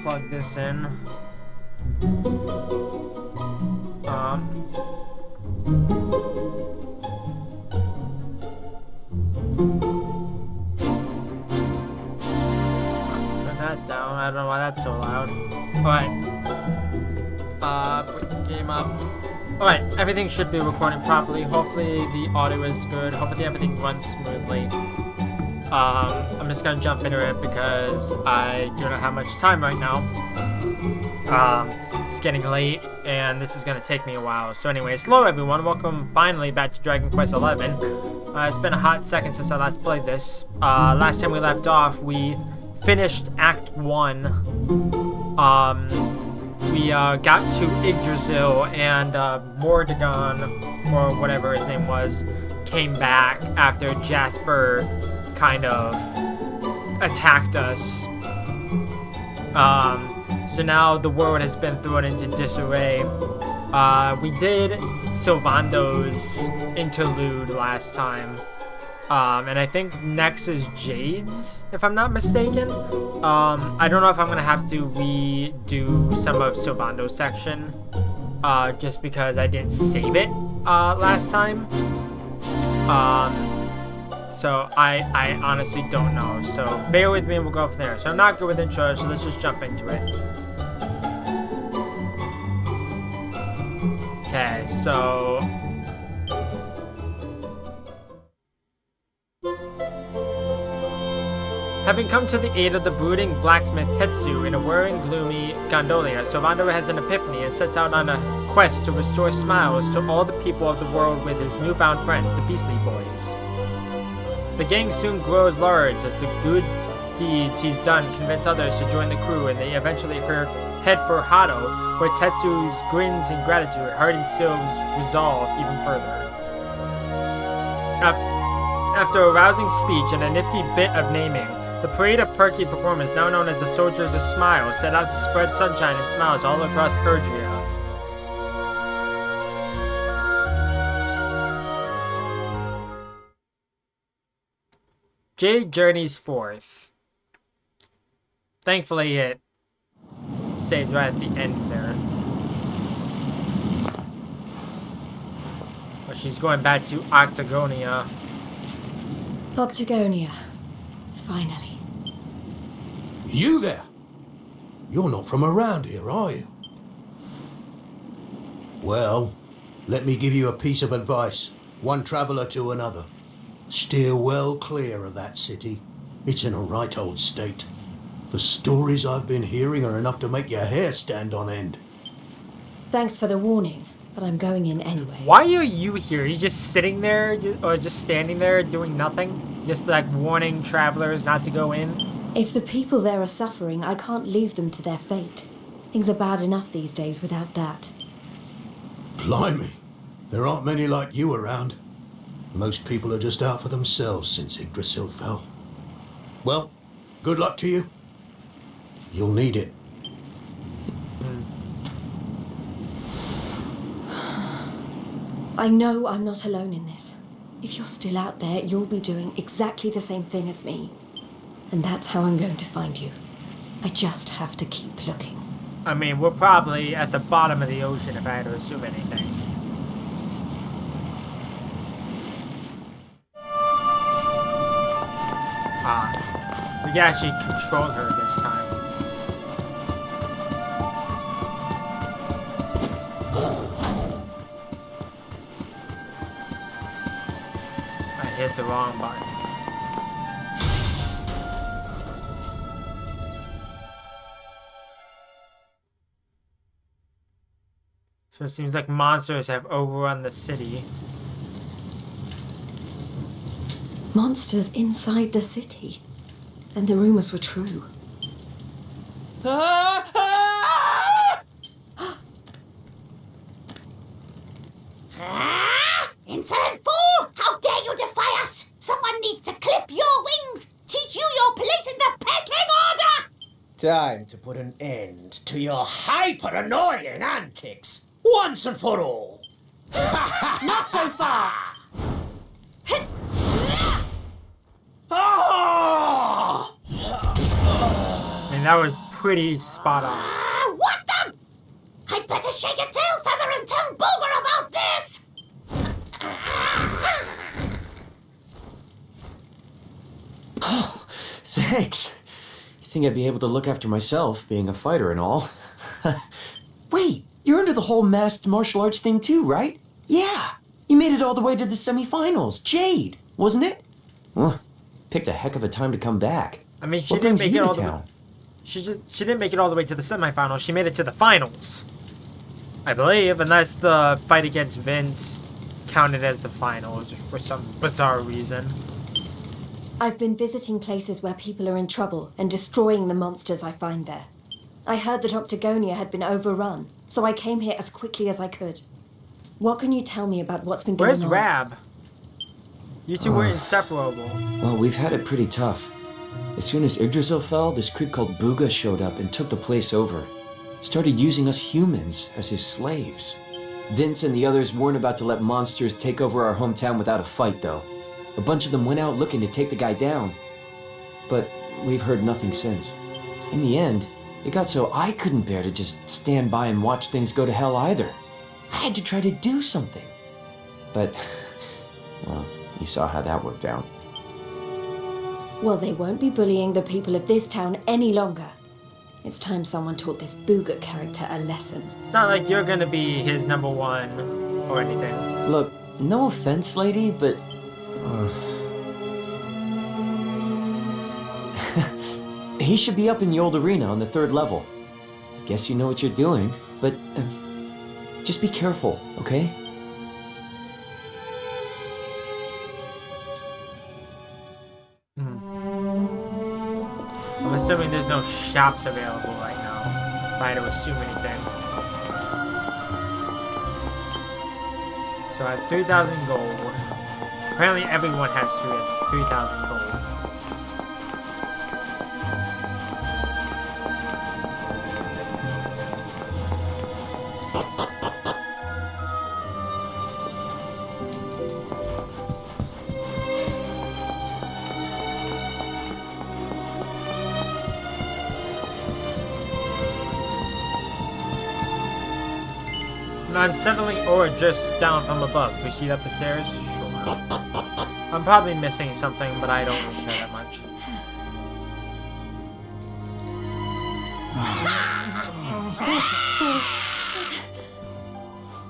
plug this in. Turn that down. I don't know why that's so loud. Alright. Put the game up. Alright, everything should be recording properly. Hopefully the audio is good. Hopefully everything runs smoothly. I'm just gonna jump into it because I do not have much time right now. It's getting late and this is gonna take me a while. So anyways, hello everyone, welcome finally back to Dragon Quest XI. It's been a hot second since I last played this. Last time we left off, we finished Act 1. We got to Yggdrasil and Mordegon, or whatever his name was, came back after Jasper kind of attacked us. So now the world has been thrown into disarray. We did Sylvando's interlude last time. And I think next is Jade's, if I'm not mistaken. I don't know if I'm gonna have to redo some of Sylvando's section, just because I didn't save it last time. So I honestly don't know. So bear with me and we'll go from there. So I'm not good with intros, so let's just jump into it. Okay, so having come to the aid of the brooding blacksmith Tetsu in a whirring, gloomy gondola, Sylvando has an epiphany and sets out on a quest to restore smiles to all the people of the world with his newfound friends, the Beastly Boys. The gang soon grows large as the good deeds he's done convince others to join the crew, and they eventually head for Hado, where Tetsu's grins and gratitude harden Syl's resolve even further. After a rousing speech and a nifty bit of naming, the parade of perky performers, now known as the Soldiers of Smile, set out to spread sunshine and smiles all across Erdrea. Jade journeys forth. Thankfully, it saved right at the end there. But she's going back to Octagonia. Octagonia. Finally. You there? You're not from around here, are you? Well, let me give you a piece of advice, one traveller to another. Steer well clear of that city. It's in a right old state. The stories I've been hearing are enough to make your hair stand on end. Thanks for the warning, but I'm going in anyway. Why are you here? You just sitting there, or just standing there doing nothing? Just like warning travelers not to go in? If the people there are suffering, I can't leave them to their fate. Things are bad enough these days without that. Blimey, there aren't many like you around. Most people are just out for themselves since Yggdrasil fell. Well, good luck to you. You'll need it. I know I'm not alone in this. If you're still out there, you'll be doing exactly the same thing as me. And that's how I'm going to find you. I just have to keep looking. I mean, we're probably at the bottom of the ocean if I had to assume anything. We can actually control her this time. I hit the wrong button. So it seems like monsters have overrun the city. Monsters inside the city. Then the rumors were true. Insolent fool! How dare you defy us! Someone needs to clip your wings! Teach you your place in the pecking order! Time to put an end to your hyper-annoying antics, once and for all. Not so fast! Oh! I mean, that was pretty spot on. What the? I'd better shake a tail feather and tell Booger about this! Oh, thanks. You think I'd be able to look after myself, being a fighter and all? Wait, you're into the whole masked martial arts thing too, right? Yeah, you made it all the way to the semifinals. Jade, wasn't it? Well, picked a heck of a time to come back. I mean, she What didn't brings make it you all to the way. town? She didn't make it all the way to the semifinals. She made it to the finals, I believe, unless the fight against Vince counted as the finals for some bizarre reason. I've been visiting places where people are in trouble and destroying the monsters I find there. I heard that Octagonia had been overrun, so I came here as quickly as I could. What can you tell me about what's been going Where's on? Rab? You two were inseparable. Well, we've had it pretty tough. As soon as Yggdrasil fell, this creep called Booga showed up and took the place over. Started using us humans as his slaves. Vince and the others weren't about to let monsters take over our hometown without a fight, though. A bunch of them went out looking to take the guy down. But we've heard nothing since. In the end, it got so I couldn't bear to just stand by and watch things go to hell either. I had to try to do something. But, well, you saw how that worked out. Well, they won't be bullying the people of this town any longer. It's time someone taught this Booga character a lesson. It's not like you're gonna be his number one or anything. Look, no offense, lady, but... he should be up in the old arena on the 3rd level. Guess you know what you're doing, but just be careful, okay? I'm assuming there's no shops available right now, if I had to assume anything. So I have 3,000 gold. Apparently everyone has 3,000 gold. An unsettling aura drifts down from above. Proceed up the stairs? Sure. I'm probably missing something, but I don't really care that much.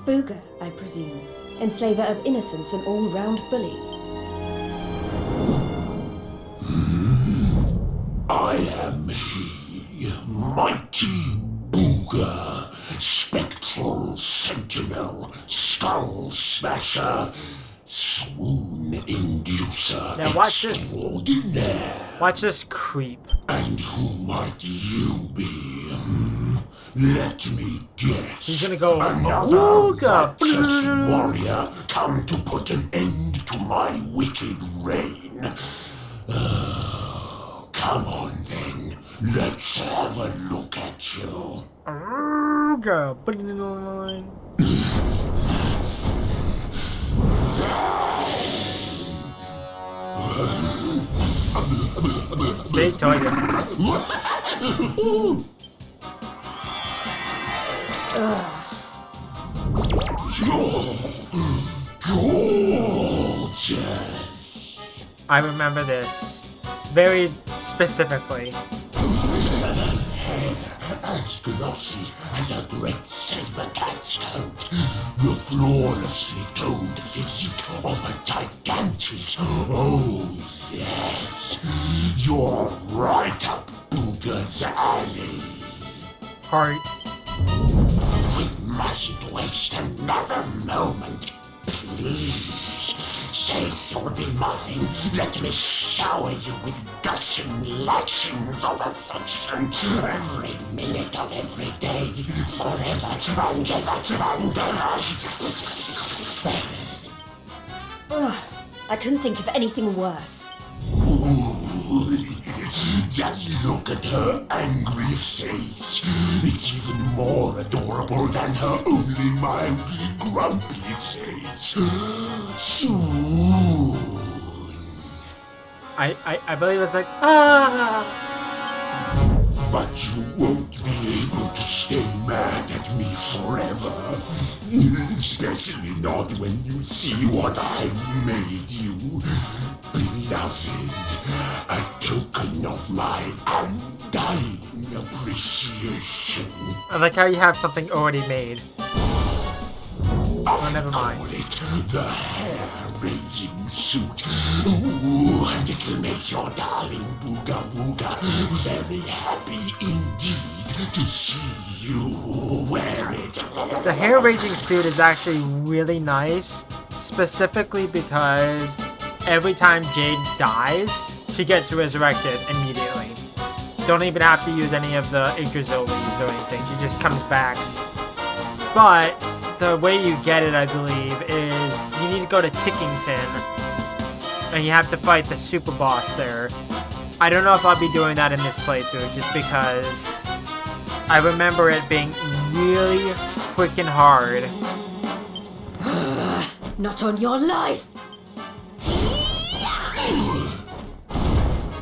Booga, I presume. Enslaver of innocence and all-round bully. I am he, mighty Booga, spectral sentinel, skull smasher, swoon inducer, Now watch this. extraordinaire. Watch this creep. And who might you be? Let me guess. He's gonna go, Another Booga! righteous warrior come to put an end to my wicked reign. Come on then, let's have a look at you. Booga! See, told you. Gorgeous. I remember this very specifically. As glossy as a great saber cat's coat, the flawlessly toned physique of a gigantis. Oh, yes, you're right up Booga's alley. Heart. We mustn't waste another moment. Please, say you'll be mine. Let me shower you with gushing lashings of affection every minute of every day, forever and ever and ever. Ugh, I couldn't think of anything worse. Ooh, just look at her angry face. It's even more adorable than her only mildly grumpy face. Soon. I believe it's like, ah! but you won't be able to stay mad at me forever. Especially not when you see what I've made you. Beloved, a token of my undying appreciation. I like how you have something already made. Oh, never mind. Call it the hair-raising suit. Ooh, and it'll make your darling Booga Wooga very happy indeed to see you wear it. The hair-raising suit is actually really nice, specifically because every time Jade dies, she gets resurrected immediately. Don't even have to use any of the Yggdrasil leaves or anything, she just comes back. But the way you get it, I believe, is you need to go to Tickington, and you have to fight the super boss there. I don't know if I'll be doing that in this playthrough, just because I remember it being really freaking hard. Not on your life!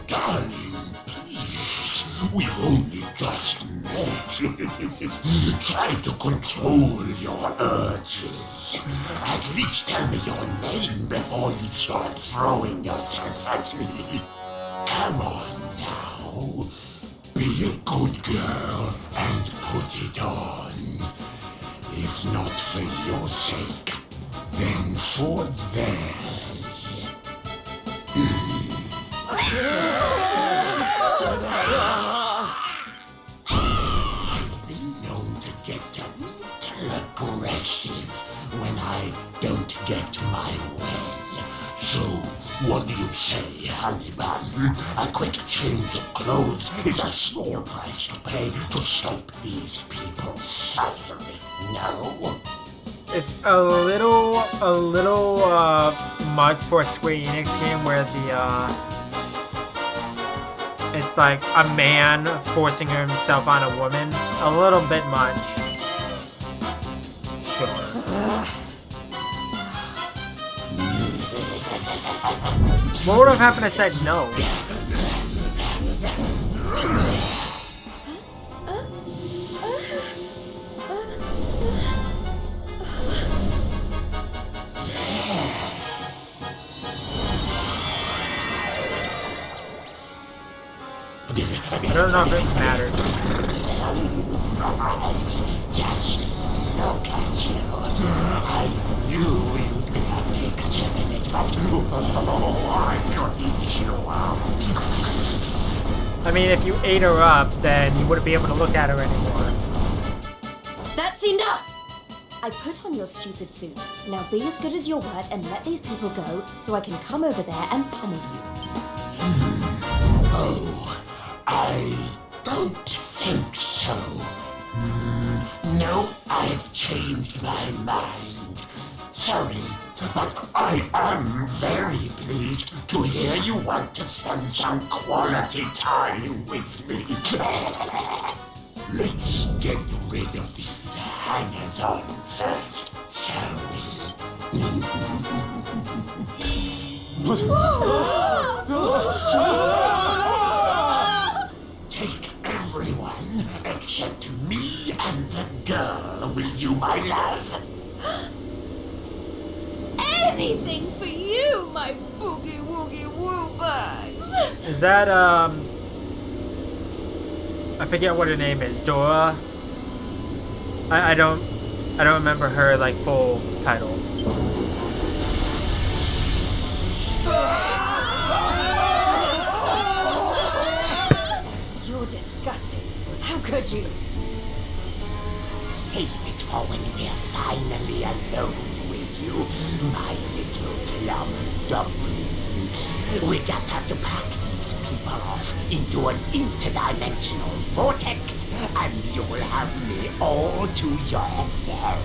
Darling, please, we've only just met. Try to control your urges. At least tell me your name before you start throwing yourself at me. Come on now. Be a good girl and put it on. If not for your sake, then for theirs. I've been known to get a little aggressive when I don't get my way. So, what do you say, honey bun? A quick change of clothes is a small price to pay to stop these people suffering, no? It's a little much for a Square Enix game where it's like a man forcing himself on a woman. A little bit much. Sure. What would have happened if I said no? I don't know if it matters. Just look at you. I knew you'd be a big gem in it, but I could eat you up. I mean, if you ate her up, then you wouldn't be able to look at her anymore. That's enough! I put on your stupid suit. Now be as good as your word and let these people go so I can come over there and pummel you. Oh, I don't think so. No, I've changed my mind. Sorry, but I am very pleased to hear you want to spend some quality time with me. Let's get rid of these hangers-on first, shall we? Take everyone except me and the girl with you, my love. Anything for you, my boogie woogie woo buds. Is that, I forget what her name is. Dora? I don't remember her, like, full title. You're disgusting. How could you? Save it for when we're finally alone with you, my little plum dumpling. We just have to pack these people off into an interdimensional vortex, and you'll have me all to yourself.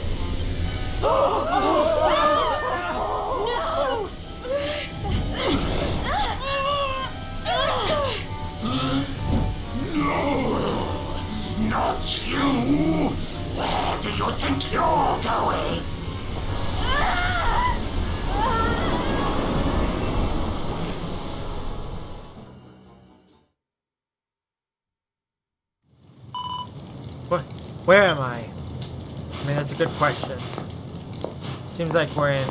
No, not you! Where do you think you're going? Where am I? I mean, that's a good question. Seems like we're in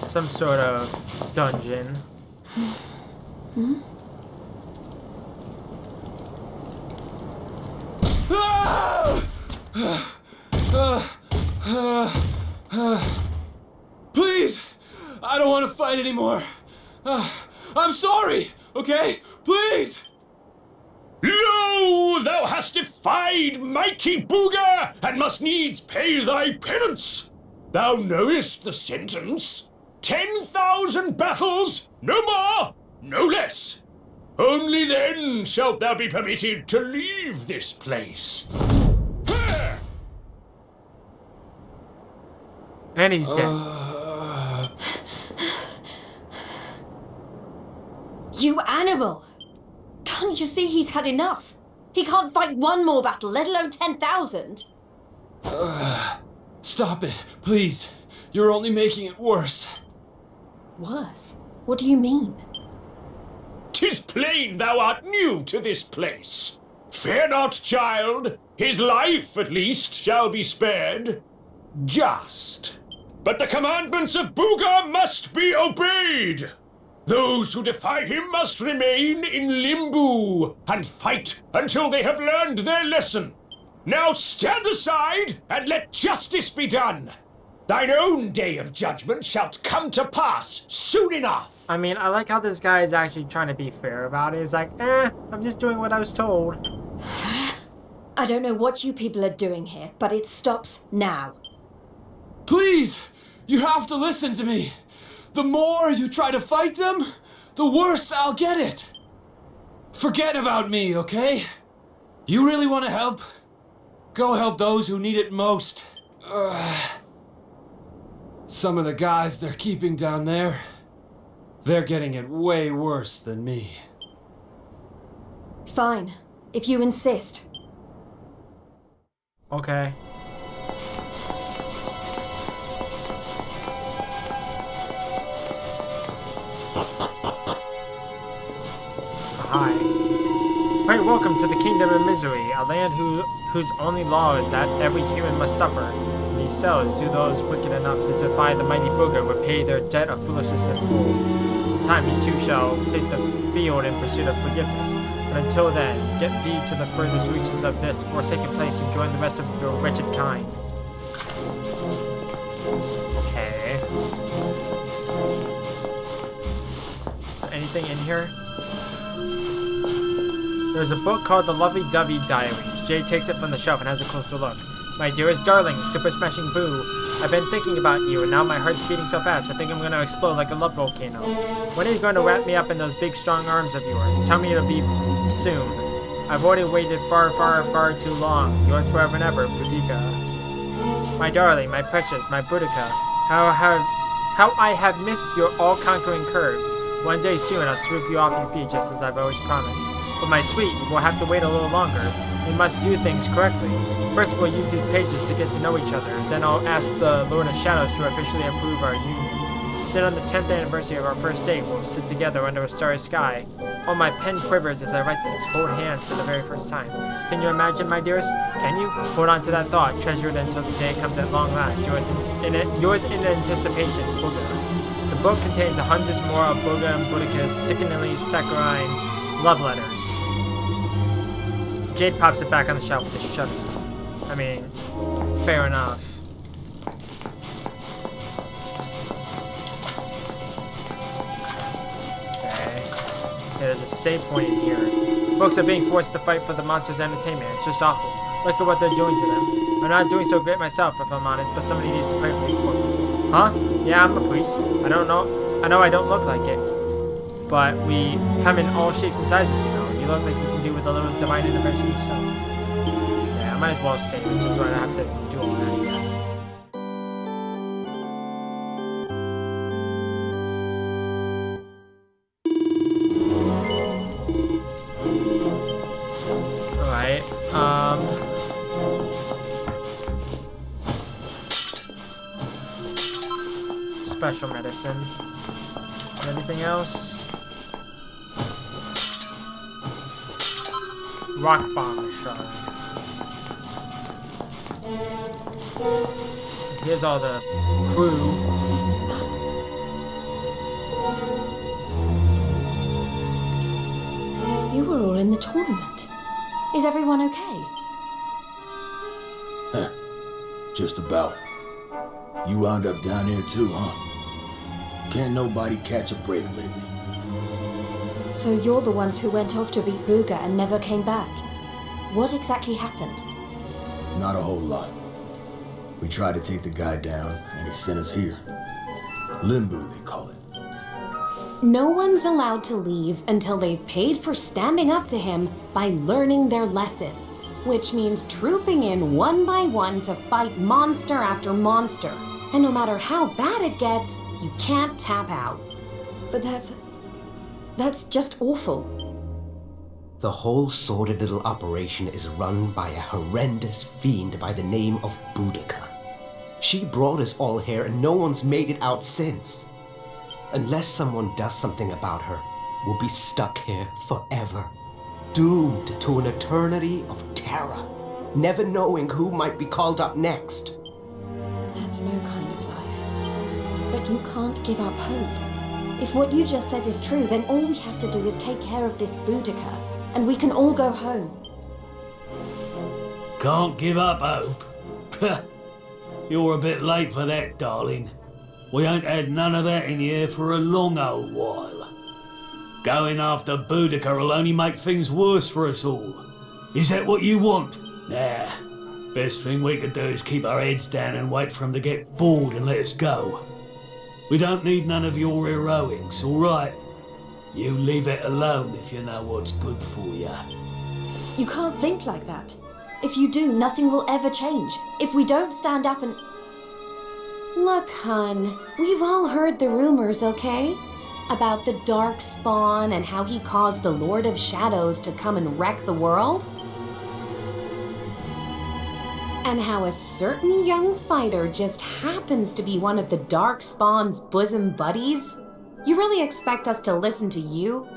some sort of dungeon. Please! I don't want to fight anymore. I'm sorry, okay? Please! Lo, thou hast defied mighty Booga, and must needs pay thy penance. Thou knowest the sentence. 10,000 battles, no more, no less. Only then shalt thou be permitted to leave this place. And he's dead. You animal! Can't you see he's had enough? He can't fight one more battle, let alone 10,000. Stop it, please. You're only making it worse. Worse? What do you mean? 'Tis plain thou art new to this place. Fear not, child. His life, at least, shall be spared. Just. But the commandments of Booga must be obeyed. Those who defy him must remain in limbo and fight until they have learned their lesson. Now stand aside and let justice be done. Thine own day of judgment shalt come to pass soon enough. I mean, I like how this guy is actually trying to be fair about it. He's like, I'm just doing what I was told. I don't know what you people are doing here, but it stops now. Please! You have to listen to me. The more you try to fight them, the worse I'll get it. Forget about me, okay? You really want to help? Go help those who need it most. Some of the guys they're keeping down there, they're getting it way worse than me. Fine, if you insist. Okay. Hi. Right, welcome to the Kingdom of Misery, a land whose only law is that every human must suffer. In these cells, do those wicked enough to defy the mighty Booga repay their debt of foolishness in full. In time, you too shall take the field in pursuit of forgiveness. But until then, get thee to the furthest reaches of this forsaken place and join the rest of your wretched kind. Okay. Anything in here? There's a book called The Lovey-Dovey Diaries. Jade takes it from the shelf and has a closer look. My dearest darling, Super Smashing Boo, I've been thinking about you, and now my heart's beating so fast I think I'm gonna explode like a love volcano. When are you going to wrap me up in those big strong arms of yours? Tell me it'll be soon. I've already waited far, far, far too long. Yours forever and ever, Boudica. My darling, my precious, my Boudica. How I have missed your all-conquering curves. One day soon I'll swoop you off your feet just as I've always promised. But my sweet, we'll have to wait a little longer. We must do things correctly. First we'll use these pages to get to know each other. Then I'll ask the Lord of Shadows to officially approve our union. Then on the 10th anniversary of our first date, we'll sit together under a starry sky. Oh, my pen quivers as I write this. Hold hands for the very first time. Can you imagine, my dearest? Can you? Hold on to that thought. Treasure it until the day comes at long last. Yours in anticipation, Booga. The book contains hundreds more of Booga and Boudica's sickeningly saccharine love letters. Jade pops it back on the shelf with a shudder. I mean, fair enough. Okay. There's a save point in here. Folks are being forced to fight for the monster's entertainment. It's just awful. Look at what they're doing to them. I'm not doing so great myself, if I'm honest, but somebody needs to pray for these people. Huh? Yeah, I'm a priest. I know I don't look like it. But we come in all shapes and sizes, you know. You look like you can do with a little divine intervention yourself. Yeah, I might as well save it just so I don't have to do all that again. Alright, special medicine. Anything else? Rock bomb shard. Here's all the crew. You were all in the tournament. Is everyone okay? Just about. You wound up down here too, huh? Can't nobody catch a break lately. So you're the ones who went off to beat Booga and never came back. What exactly happened? Not a whole lot. We tried to take the guy down, and he sent us here. Limbo, they call it. No one's allowed to leave until they've paid for standing up to him by learning their lesson, which means trooping in one by one to fight monster after monster. And no matter how bad it gets, you can't tap out. But that's just awful. The whole sordid little operation is run by a horrendous fiend by the name of Boudica. She brought us all here and no one's made it out since. Unless someone does something about her, we'll be stuck here forever. Doomed to an eternity of terror, never knowing who might be called up next. That's no kind of life. But you can't give up hope. If what you just said is true, then all we have to do is take care of this Boudica, and we can all go home. Can't give up hope? You're a bit late for that, darling. We ain't had none of that in here for a long old while. Going after Boudica will only make things worse for us all. Is that what you want? Nah. Best thing we could do is keep our heads down and wait for him to get bored and let us go. We don't need none of your heroics, alright? You leave it alone if you know what's good for you. You can't think like that. If you do, nothing will ever change. If we don't stand up and... Look, hun, we've all heard the rumors, okay? About the Dark Spawn and how he caused the Lord of Shadows to come and wreck the world? And how a certain young fighter just happens to be one of the Dark Spawn's bosom buddies? You really expect us to listen to you?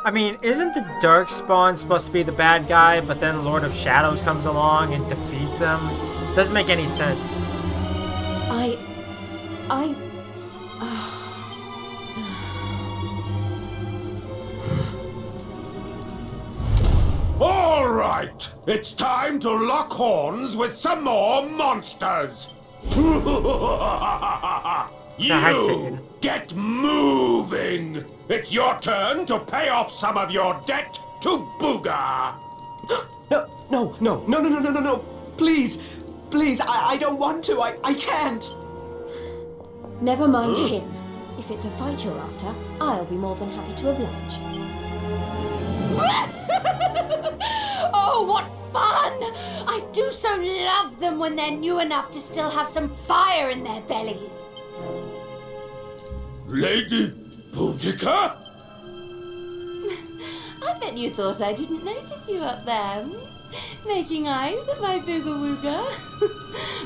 I mean, isn't the Darkspawn supposed to be the bad guy, but then Lord of Shadows comes along and defeats him? Doesn't make any sense. All right, it's time to lock horns with some more monsters. You get moving. It's your turn to pay off some of your debt to Booga. No. Please, I don't want to. I can't. Never mind him. If it's a fight you're after, I'll be more than happy to oblige. Oh, what fun! I do so love them when they're new enough to still have some fire in their bellies. Lady Boudica? I bet you thought I didn't notice you up there. Making eyes at my booga wooga.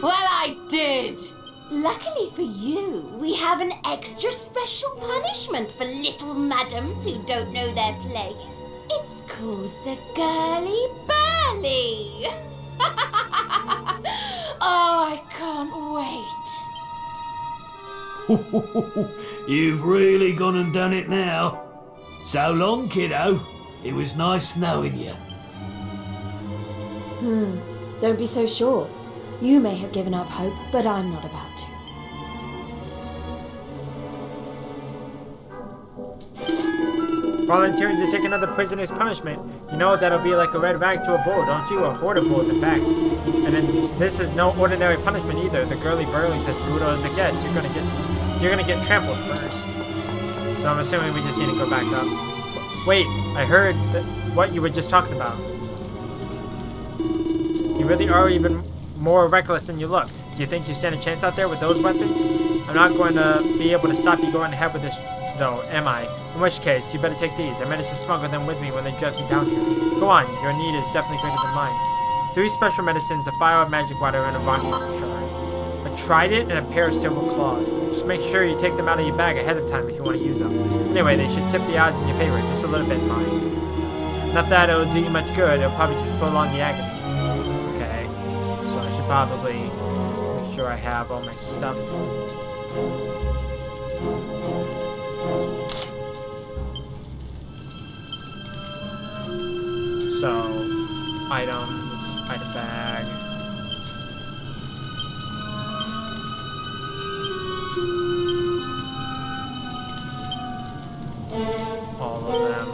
Well, I did. Luckily for you, we have an extra special punishment for little madams who don't know their place. It's called the Girly Burly. Oh, I can't wait. You've really gone and done it now. So long, kiddo. It was nice knowing you. Don't be so sure. You may have given up hope, but I'm not about to. Volunteering to take another prisoner's punishment. You know that'll be like a red rag to a bull, don't you? A horde of bulls, in fact. And then this is no ordinary punishment either. The Girly Burly's as brutal as it gets. You're gonna get trampled first. So I'm assuming we just need to go back up. Wait, I heard what you were just talking about. You really are even more reckless than you look. Do you think you stand a chance out there with those weapons? I'm not going to be able to stop you going ahead with this, though, am I? In which case, you better take these. I managed to smuggle them with me when they dragged me down here. Go on, your need is definitely greater than mine. 3 special medicines, a fire of magic water, and a rock shard. A trident and a pair of silver claws. Just make sure you take them out of your bag ahead of time if you want to use them. Anyway, they should tip the odds in your favor, just a little bit, mind. Not that it'll do you much good, it'll probably just prolong the agony. Okay, so I should probably make sure I have all my stuff. So, items, item bag. All of them.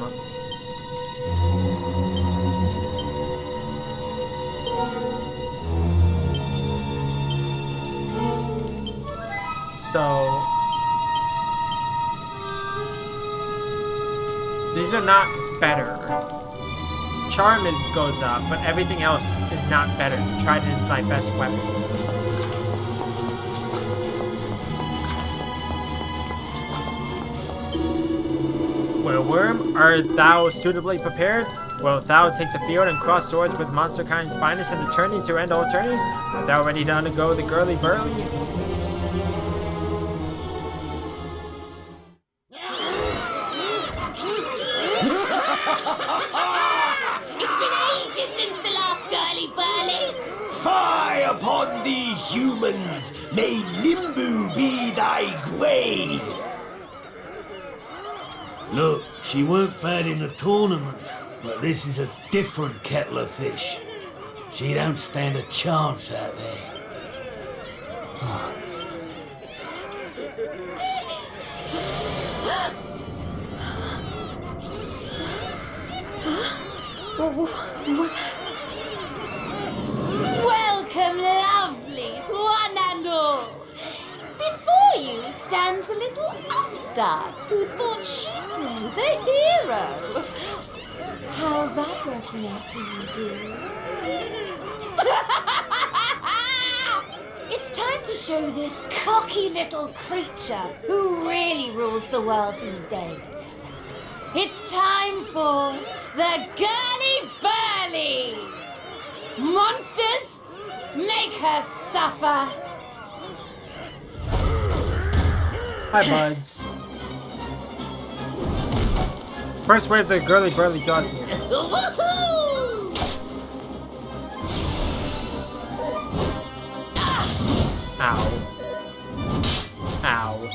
So, these are not better. Charm goes up, but everything else is not better. The trident is my best weapon. Well, Worm, art thou suitably prepared? Wilt thou take the field and cross swords with monsterkind's finest in the tourney to end all tourneys? Art thou ready to undergo the girly burly? Yes. It's been ages since the last girly burly. Fie upon thee, humans! May Limbu be thy grave! Look, she weren't bad in the tournament, but this is a different kettle of fish. She don't stand a chance out there. What's Welcome, lovelies, one and all. Before you stands a little upstart who thought she'd play the hero. How's that working out for you, dear? It's time to show this cocky little creature who really rules the world these days. It's time for the girly burly. Monsters, make her suffer. Hi, buds. First wave the girly burly does me. Ow. Ow.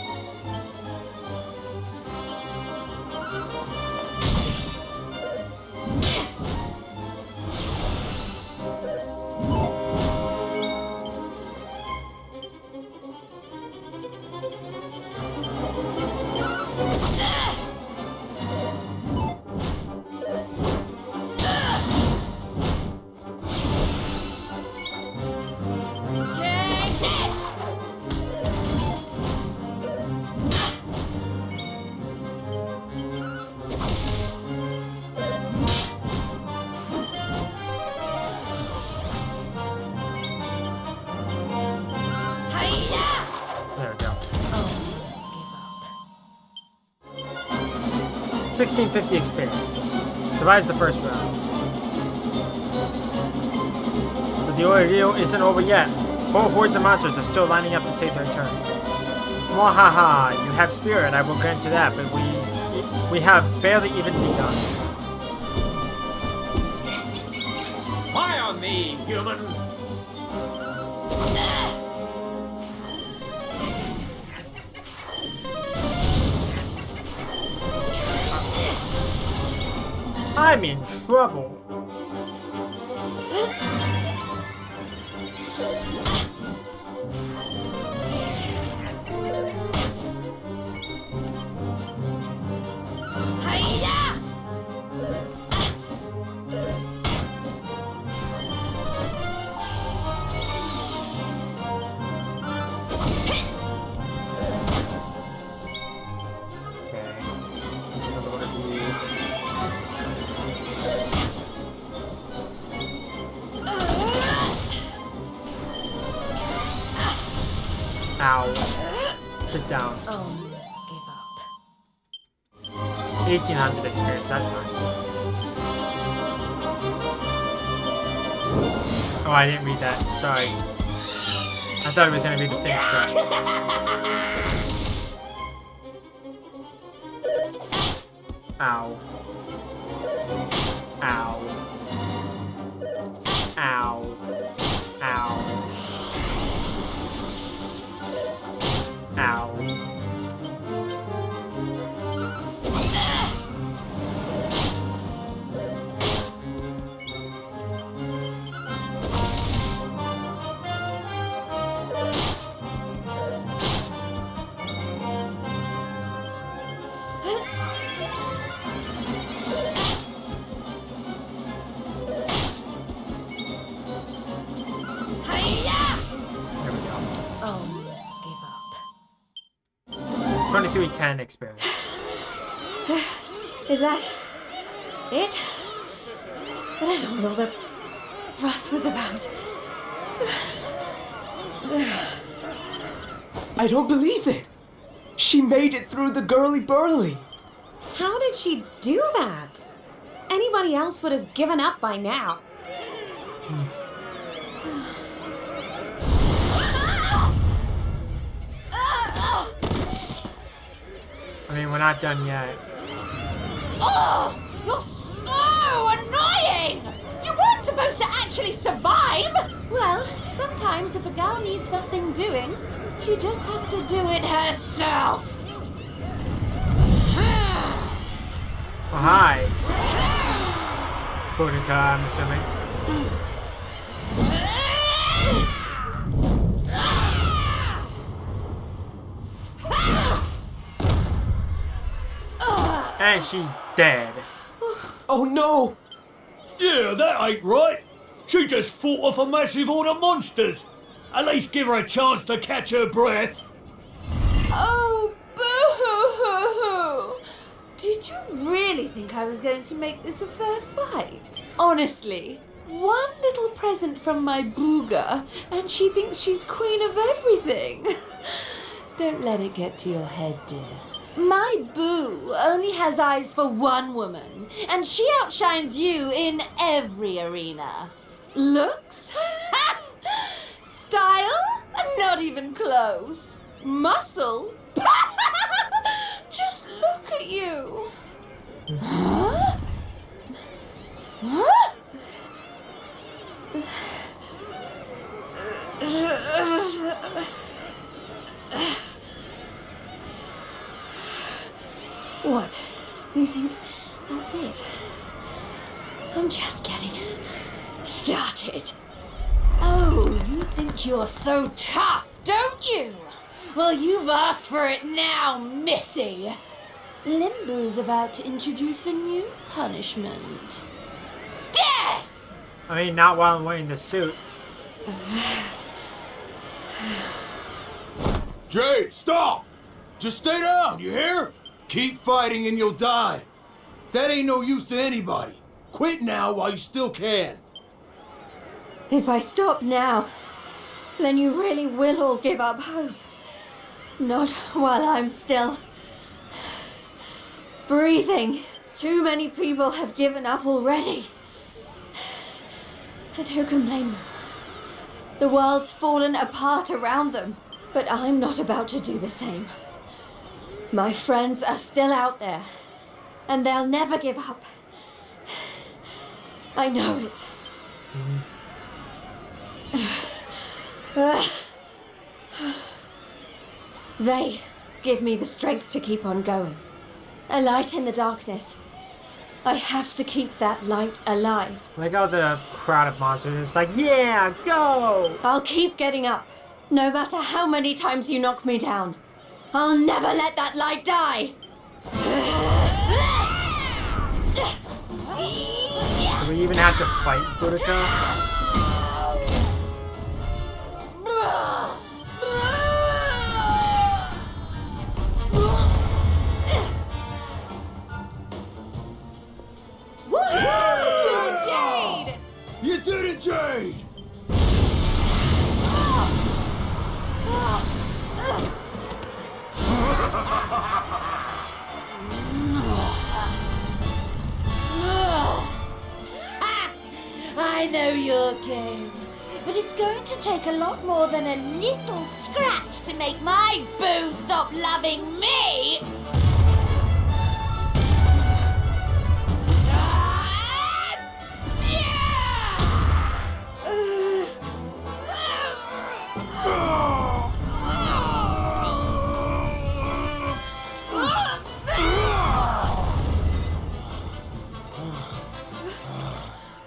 There we go. 1650 experience. Survives the first round. But the ordeal isn't over yet. Whole hordes of monsters are still lining up to take their turn. Mwahaha, you have spirit, I will grant you that, but we have barely even begun. Spy on me, human! I'm in trouble. Ow. Sit down. give up. 1800 experience that time. Oh, I didn't read that. Sorry. I thought it was going to be the same stuff. Ow. Ow. Ow. Ow. Mercury 10 experience. Is that it? I don't know what all the fuss was about. I don't believe it! She made it through the girly burly! How did she do that? Anybody else would have given up by now. I mean, we're not done yet. Oh, you're so annoying! You weren't supposed to actually survive! Well, sometimes if a girl needs something doing, she just has to do it herself. Oh, hi. Boudica, I'm assuming. And she's dead. Oh no! Yeah, that ain't right. She just fought off a massive horde of monsters. At least give her a chance to catch her breath. Oh, boo-hoo-hoo-hoo! Did you really think I was going to make this a fair fight? Honestly, one little present from my booga, and she thinks she's queen of everything. Don't let it get to your head, dear. My boo only has eyes for one woman, and she outshines you in every arena. Looks? Style? Not even close. Muscle? Just look at you. Huh? Huh? What? You think that's it? I'm just getting started. Oh, you think you're so tough, don't you? Well, you've asked for it now, Missy. Limbo's about to introduce a new punishment. Death! I mean, not while I'm wearing the suit. Jade, stop! Just stay down, you hear? Keep fighting and you'll die. That ain't no use to anybody. Quit now while you still can. If I stop now, then you really will all give up hope. Not while I'm still breathing. Too many people have given up already. And who can blame them? The world's fallen apart around them. But I'm not about to do the same. My friends are still out there, and they'll never give up. I know it. They give me the strength to keep on going. A light in the darkness. I have to keep that light alive. Like how the crowd of monsters is like, yeah, go! I'll keep getting up, no matter how many times you knock me down. I'll never let that light die! Do we even have to fight Boudica? Jade! You did it, Jade! I know your game, but it's going to take a lot more than a little scratch to make my boo stop loving me!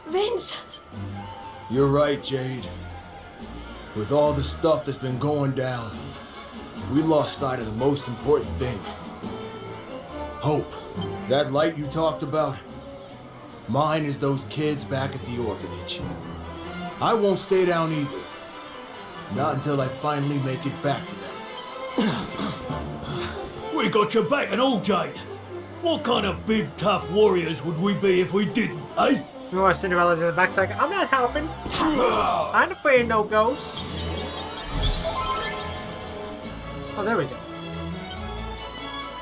Vince! You're right, Jade. With all the stuff that's been going down, we lost sight of the most important thing. Hope. That light you talked about, mine is those kids back at the orphanage. I won't stay down either. Not until I finally make it back to them. We got your back and all, Jade. What kind of big, tough warriors would we be if we didn't, eh? More Cinderella's in the back, like, I'm not helping. I ain't afraid of no ghosts. Oh, there we go.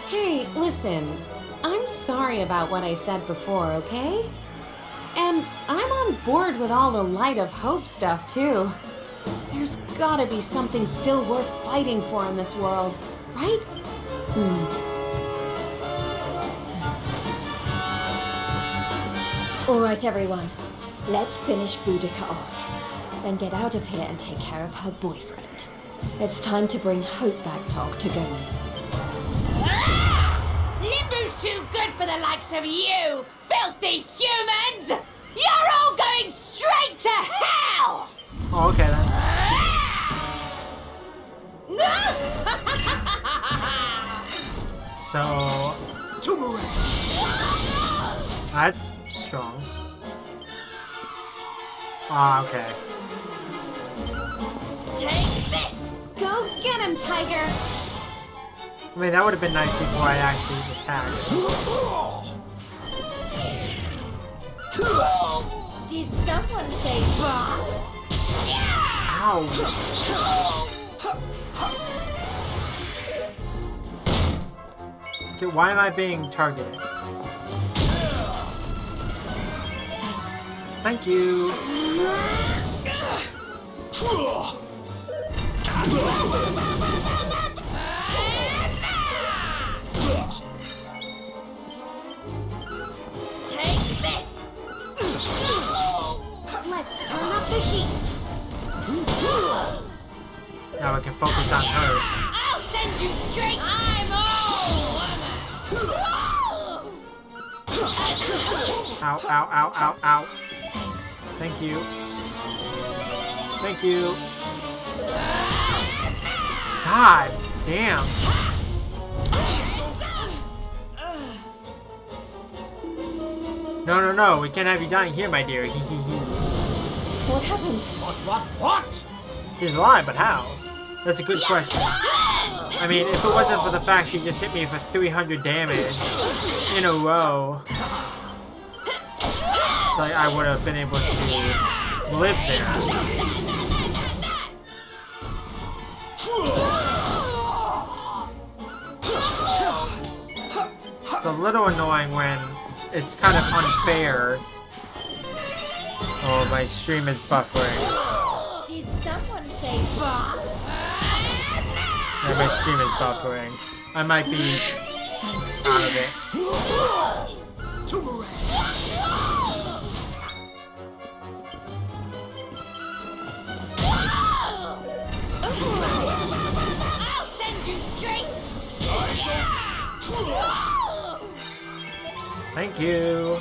Hey, listen. I'm sorry about what I said before, okay? And I'm on board with all the Light of Hope stuff, too. There's gotta be something still worth fighting for in this world, right? All right, everyone. Let's finish Boudica off. Then get out of here and take care of her boyfriend. It's time to bring Hope back to Octogoni. Limbu's too good for the likes of you, filthy humans! You're all going straight to hell! Oh, okay then. So that's strong. Ah, okay. Take this! Go get him, Tiger! I mean, that would have been nice before I actually attacked. Did someone say bah? Ow! Okay, why am I being targeted? Thanks. Thank you. Take this! Let's turn up the heat. Now I can focus on her. I'll send you straight! I'm all Ow, ow, ow, ow, ow. Thanks. Thank you. Thank you. God damn. No, no, no. We can't have you dying here, my dear. What happened? What? She's alive, but how? That's a good question. I mean, if it wasn't for the fact she just hit me for 300 damage in a row, it's like I would have been able to live there. It's a little annoying when it's kind of unfair. Oh, my stream is buffering. Did someone say bah? Yeah, my stream is buffering. I might be out of it. I'll send you straight! Thank you.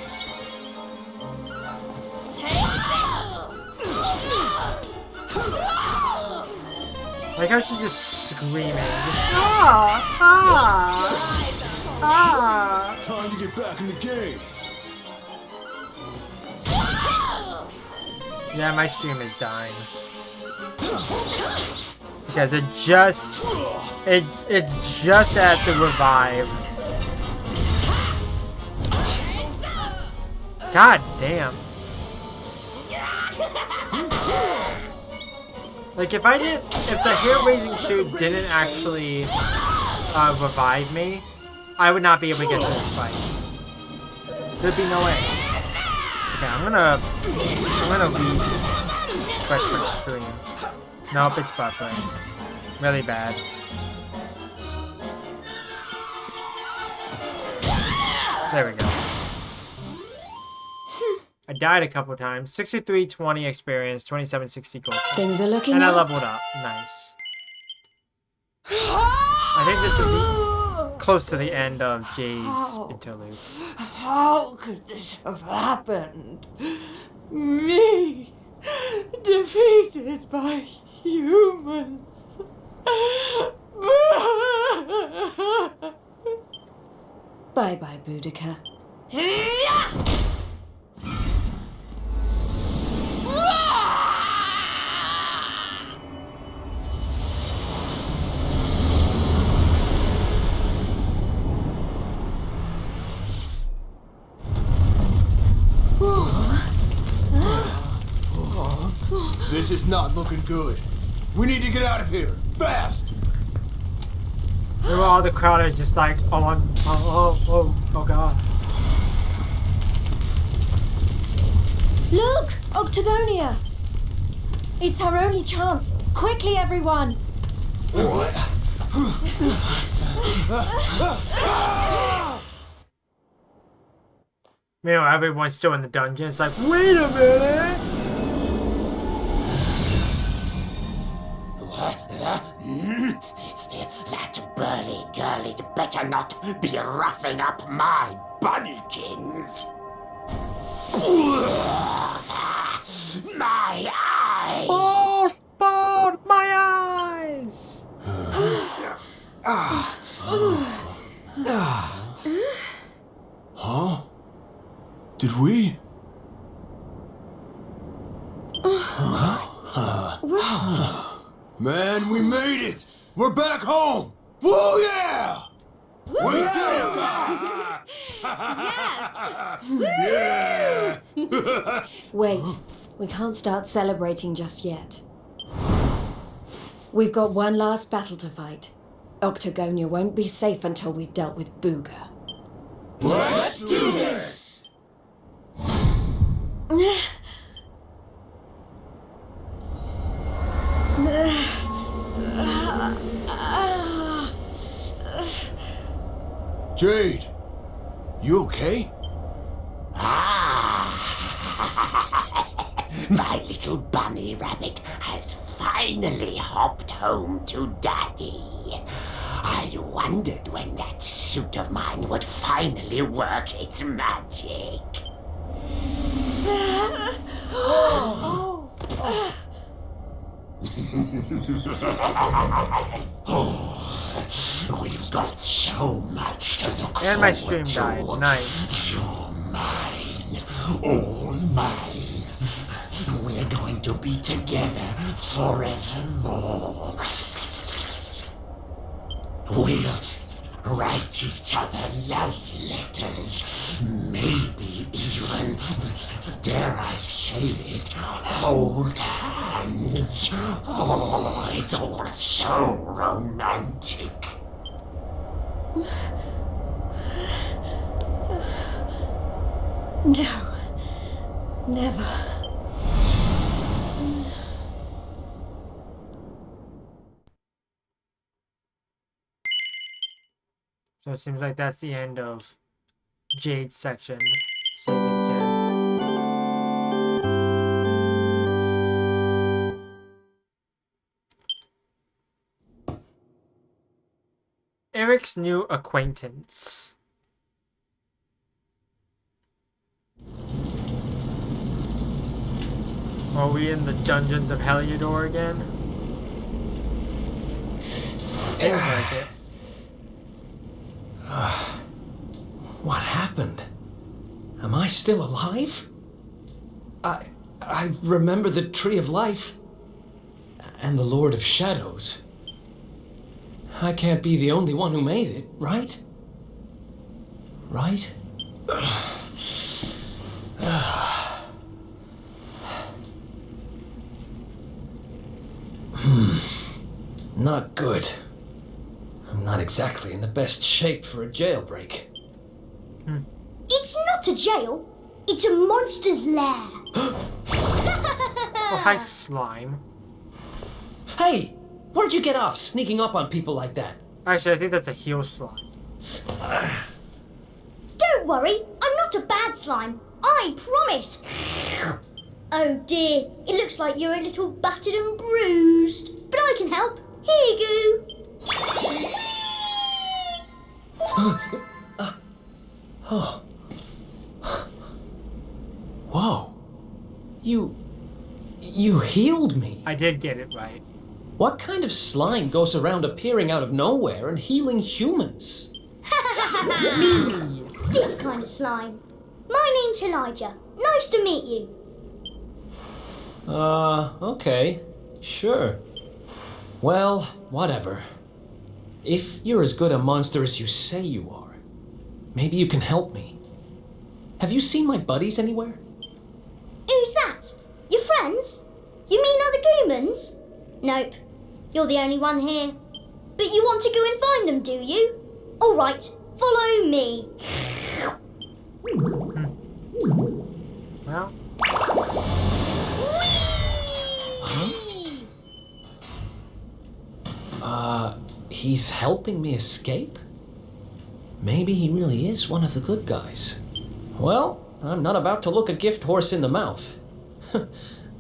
Like how she's just screaming, just ah. Time to get back in the game. Yeah, my stream is dying because it's just at the revive. God damn. Like if the hair-raising suit didn't actually revive me, I would not be able to get to this fight. There'd be no way. Okay, I'm gonna refresh my stream. Nope, it's buffering. Really bad. There we go. I died a couple times. 6320 experience, 2760 gold. Things are looking And I up. leveled up. Nice. I think this will be close to the end of Jade's interlude. How could this have happened? Me, defeated by humans. Bye-bye, Boudica. This is not looking good. We need to get out of here, fast! All the crowd is just like, oh god. Look! Octagonia! It's our only chance. Quickly, everyone! Meanwhile, everyone's still in the dungeon. It's like, wait a minute! That burly girlie better not be roughing up my bunnykins. My eyes! Bald, my eyes! Huh? Did we? Man, we made it! We're back home! Woo yeah! We did it, guys! Yeah! Wait, we can't start celebrating just yet. We've got one last battle to fight. Octagonia won't be safe until we've dealt with Booga. Let's do this! Jade, you okay? My little bunny rabbit has finally hopped home to Daddy. I wondered when that suit of mine would finally work its magic. We've got so much to look forward to. And my stream died. Nice. You're mine. All mine. We're going to be together forevermore. We'll write each other love letters. Maybe even, dare I say it, hold hands. Oh, it's all so romantic. No. Never. So it seems like that's the end of Jade's section. Save it again. Eric's new acquaintance. Are we in the dungeons of Heliodor again? Seems like it. What happened? Am I still alive? I remember the Tree of Life and the Lord of Shadows. I can't be the only one who made it, right? Right? Not good. I'm not exactly in the best shape for a jailbreak. It's not a jail. It's a monster's lair. Oh, hi, slime. Hey! Where'd you get off sneaking up on people like that? Actually, I think that's a heel slime. Don't worry, I'm not a bad slime. I promise. Oh dear, it looks like you're a little battered and bruised. But I can help. Here you Oh. Whoa. You healed me. I did get it right. What kind of slime goes around appearing out of nowhere and healing humans? Me. This kind of slime. My name's Elijah. Nice to meet you. Okay. Sure. Well, whatever. If you're as good a monster as you say you are, maybe you can help me. Have you seen my buddies anywhere? Who's that? Your friends? You mean other humans? Nope. You're the only one here. But you want to go and find them, do you? All right, follow me. Well. He's helping me escape? Maybe he really is one of the good guys. Well, I'm not about to look a gift horse in the mouth.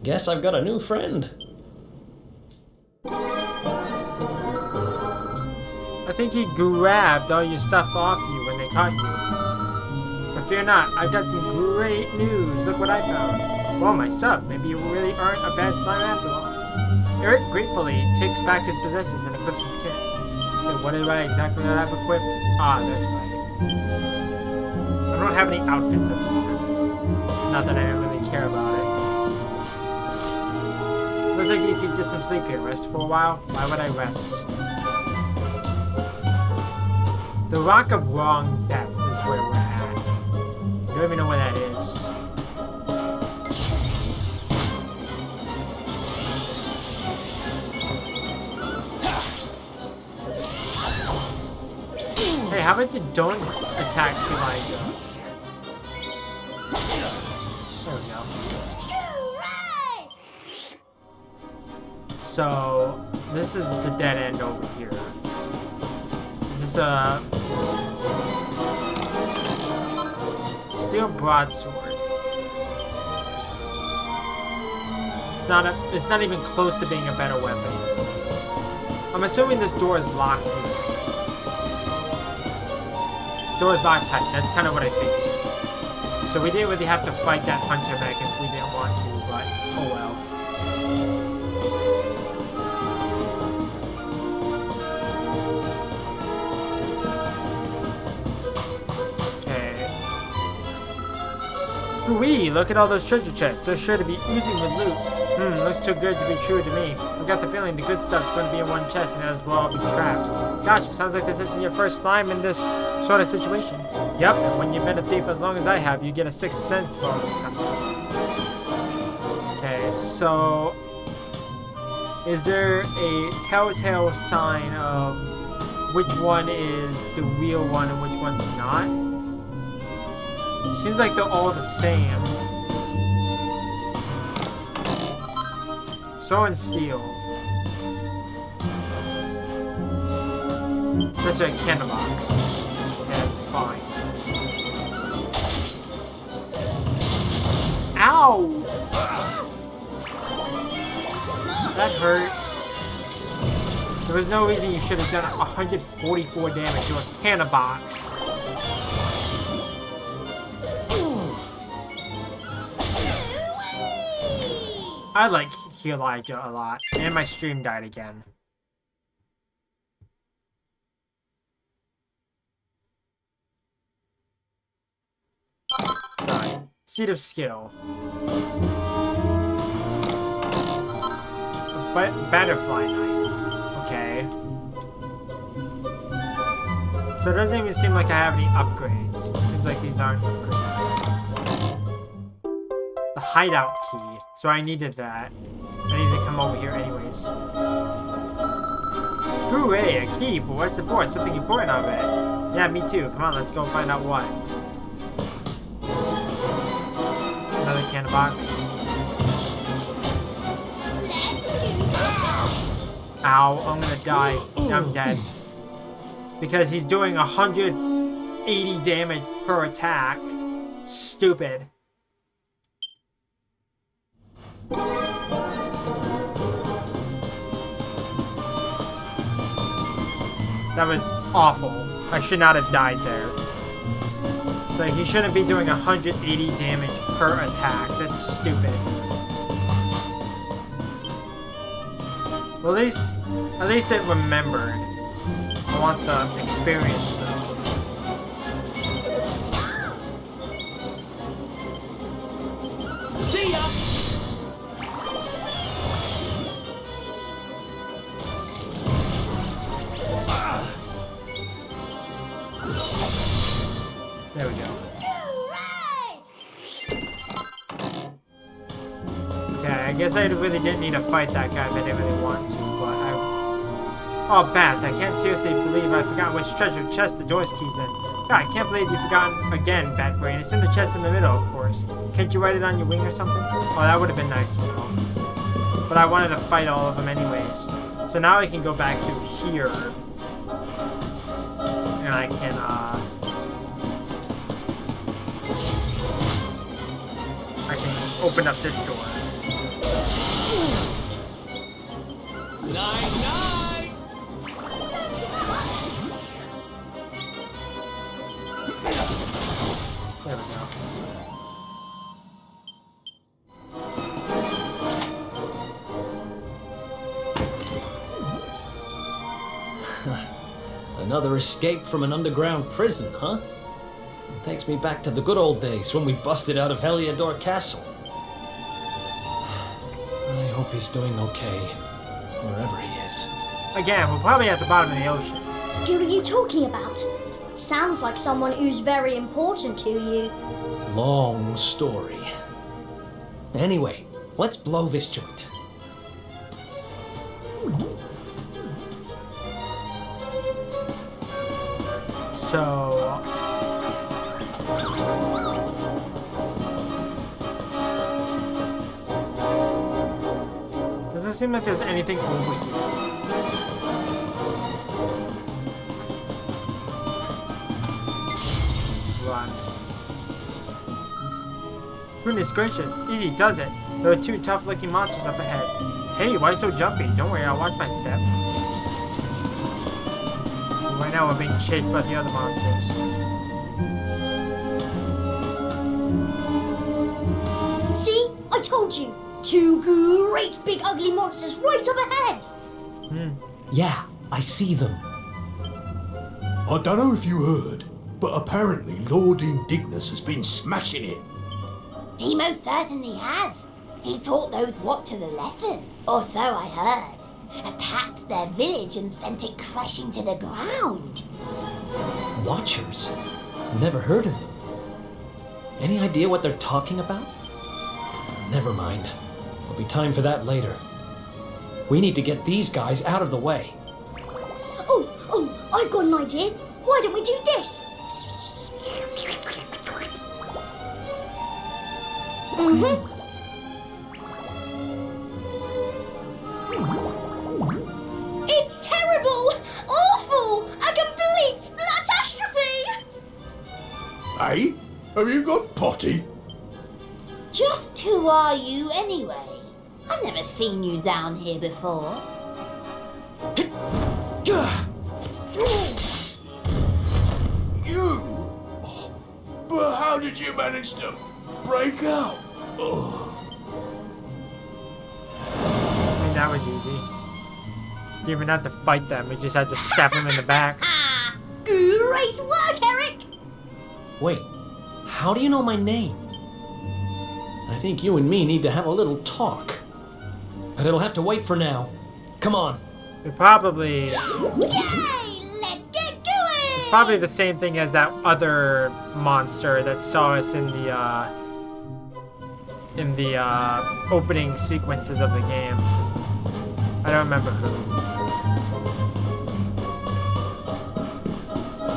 Guess I've got a new friend. I think he grabbed all your stuff off you when they caught you. But fear not, I've got some great news. Look what I found. Well, my stuff. Maybe you really aren't a bad slime after all. Eric gratefully takes back his possessions and equips his kit. Okay, what did I exactly have equipped? Ah, that's right. I don't have any outfits at the moment. Not that I don't really care about it. Looks like you could get some sleep here. Rest for a while? Why would I rest? The Rock of Wrong Deaths is where we're at. I don't even know where that is. Hey, how about you don't attack Elijah? There we go. So, this is the dead end over here. Is this a steel broadsword? It's not even close to being a better weapon. I'm assuming this door is locked. Door is locked tight. That's kind of what I figured. So we didn't really have to fight that hunter back if we didn't want to, but oh well. Ooh-wee, look at all those treasure chests. They're sure to be oozing with loot. Looks too good to be true to me. I've got the feeling the good stuff's going to be in one chest and as well be traps. Gosh, it sounds like this isn't your first slime in this sort of situation. Yep, and when you've been a thief as long as I have, you get a sixth sense for all this kind of stuff. Okay, so is there a telltale sign of which one is the real one and which one's not? Seems like they're all the same. Sword and steel. Such a cannon box. Yeah, it's fine. Ow! That hurt. There was no reason you should have done 144 damage to a cannon box. I like Elijah a lot, and my stream died again. Sorry. Seed of Skill. Butterfly knife. Okay. So it doesn't even seem like I have any upgrades. It seems like these aren't upgrades. The hideout key. So I needed that. I need to come over here anyways. Hooray, a key, but what's it for? Something important, I bet. Yeah, me too. Come on, let's go find out what. Another cannon box. Ow, I'm gonna die. I'm dead. Because he's doing 180 damage per attack. Stupid. That was awful. I should not have died there. It's like, he shouldn't be doing 180 damage per attack. That's stupid. Well, at least it remembered. I want the experience, though. See ya! There we go. Okay, I guess guess I really didn't need to fight that guy if I didn't really want to, but Oh, bats, I can't seriously believe I forgot which treasure chest the door's key's in. God, I can't believe you've forgotten again, Bat Brain. It's in the chest in the middle, of course. Can't you write it on your wing or something? Oh, that would have been nice to know. But I wanted to fight all of them anyways. So now I can go back through here. And I can, I can open up this door. Night-night! There we go. Another escape from an underground prison, huh? Takes me back to the good old days when we busted out of Heliodor Castle. I hope he's doing okay, wherever he is. Again, we're probably at the bottom of the ocean. Who are you talking about? Sounds like someone who's very important to you. Long story. Anyway, let's blow this joint. So... doesn't seem like there's anything over here. Run. Goodness gracious, easy does it. There are two tough-looking monsters up ahead. Hey, why so jumpy? Don't worry, I'll watch my step. Right now we're being chased by the other monsters. See? I told you! Two great big ugly monsters right up ahead! Yeah, I see them. I don't know if you heard, but apparently Lord Indignus has been smashing it. He most certainly has. He taught those Watchers a lesson, or so I heard. Attacked their village and sent it crashing to the ground. Watchers? Never heard of them. Any idea what they're talking about? Never mind. There'll be time for that later. We need to get these guys out of the way. Oh, I've got an idea. Why don't we do this? It's terrible! Awful! A complete splatastrophe! Hey, have you got potty? Just who are you anyway? I've never seen you down here before. You? But how did you manage to break out? Oh. I mean, that was easy. Didn't even have to fight them, we just had to stab them in the back. Great work, Eric! Wait, how do you know my name? I think you and me need to have a little talk. But it'll have to wait for now. Come on. It probably... Yay! Let's get going! It's probably the same thing as that other monster that saw us in the opening sequences of the game. I don't remember who.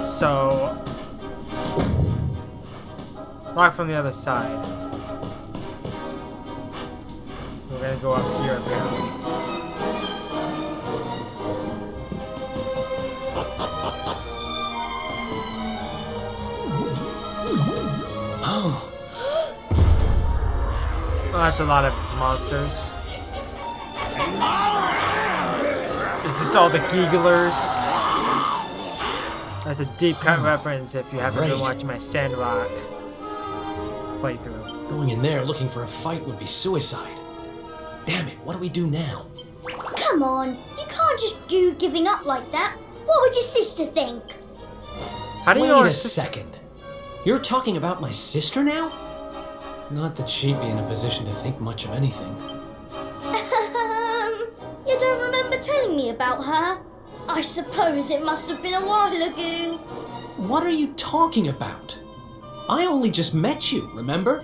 So... lock from the other side. We're gonna go up here apparently. Oh. Well, that's a lot of monsters. Is this all the gigglers? That's a deep cut reference if you haven't been watching my Sandrock playthrough. Going in there looking for a fight would be suicide. Damn it, what do we do now? Come on, you can't just do giving up like that. What would your sister think? How do you know Wait a second. You're talking about my sister now? Not that she'd be in a position to think much of anything. You don't remember telling me about her? I suppose it must have been a while ago. What are you talking about? I only just met you, remember?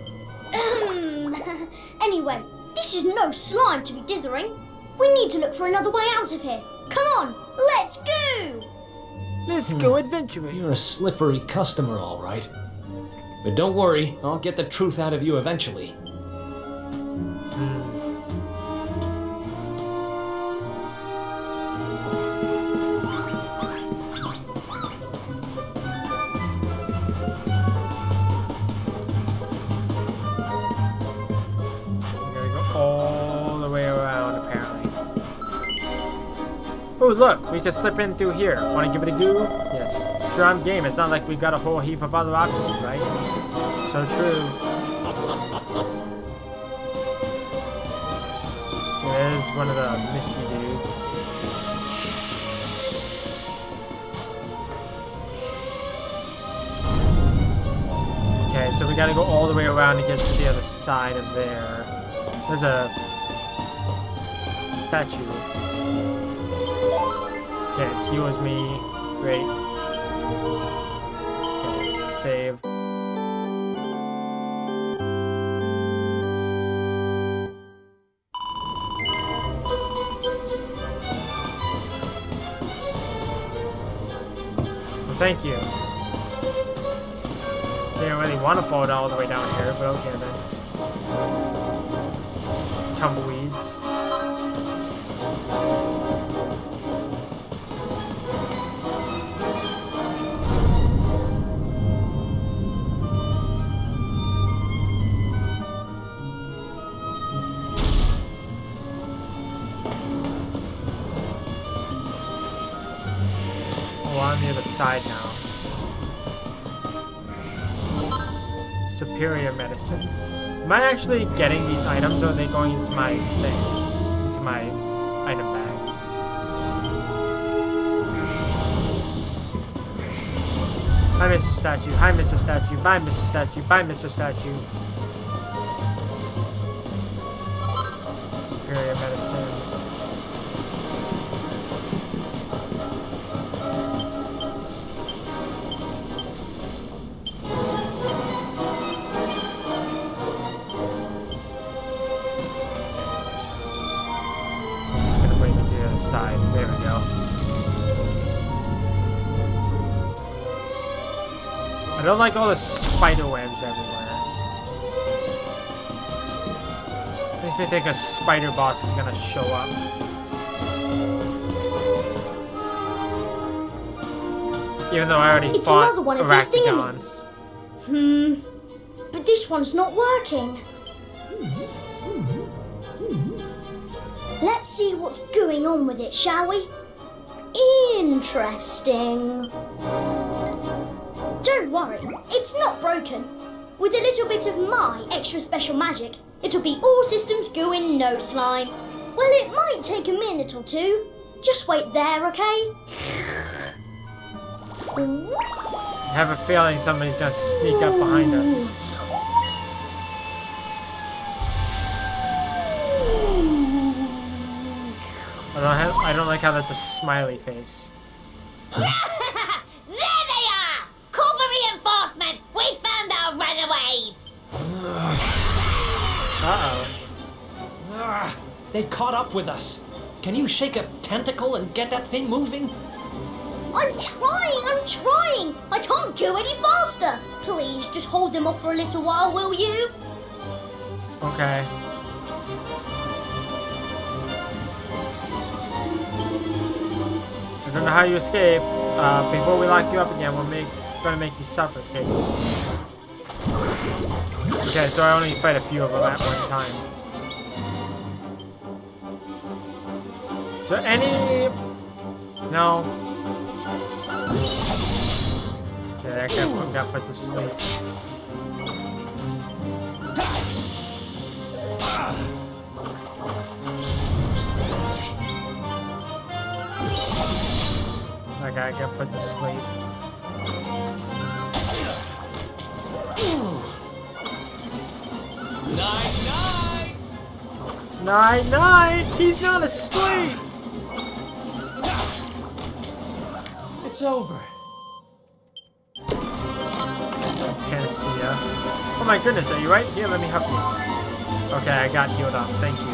Anyway, This is no slime to be dithering. We need to look for another way out of here. Come on, let's go! Let's go adventuring. You're a slippery customer, all right. But don't worry, I'll get the truth out of you eventually. All the way around, apparently. Oh, look, we can slip in through here. Want to give it a go? Yes. Sure, I'm game. It's not like we've got a whole heap of other options, right? So true. There's one of the misty dudes. Okay, so we gotta go all the way around to get to the other side of there. There's a statue. Okay, it heals me. Great. Okay, save. Well, thank you. Didn't really want to fall all the way down here, but okay then. Tumbleweeds. Oh, on the other side now. Superior medicine. Am I actually getting these items, or are they going into my thing? Into my item bag? Hi, Mr. Statue. Hi, Mr. Statue. Bye, Mr. Statue. Bye, Mr. Statue. Superior medicine. Side. There we go. I don't like all the spider webs everywhere. Makes me think a spider boss is gonna show up. Even though I already It's fought another one of these Arachnodon. thingamabs. But this one's not working. Let's see what's going on with it, shall we? Interesting. Don't worry, it's not broken. With a little bit of my extra special magic, it'll be all systems go in no slime. Well, it might take a minute or two. Just wait there, okay? I have a feeling somebody's gonna sneak up behind us. I don't like how that's a smiley face. There they are! Call for reinforcements! We found our runaways! Uh-oh. They've caught up with us. Can you shake a tentacle and get that thing moving? I'm trying! I can't go any faster! Please, just hold them off for a little while, will you? Okay. I don't know how you escape. Before we lock you up again, we're gonna make you suffer, kids. Okay, so I only fight a few of them at one time. So any... No. Okay, that got put to sleep. That guy got put to sleep. Night, night! Night, night! He's not asleep! It's over. Panacea. Oh my goodness, are you right? Here, let me help you. Okay, I got healed up. Thank you.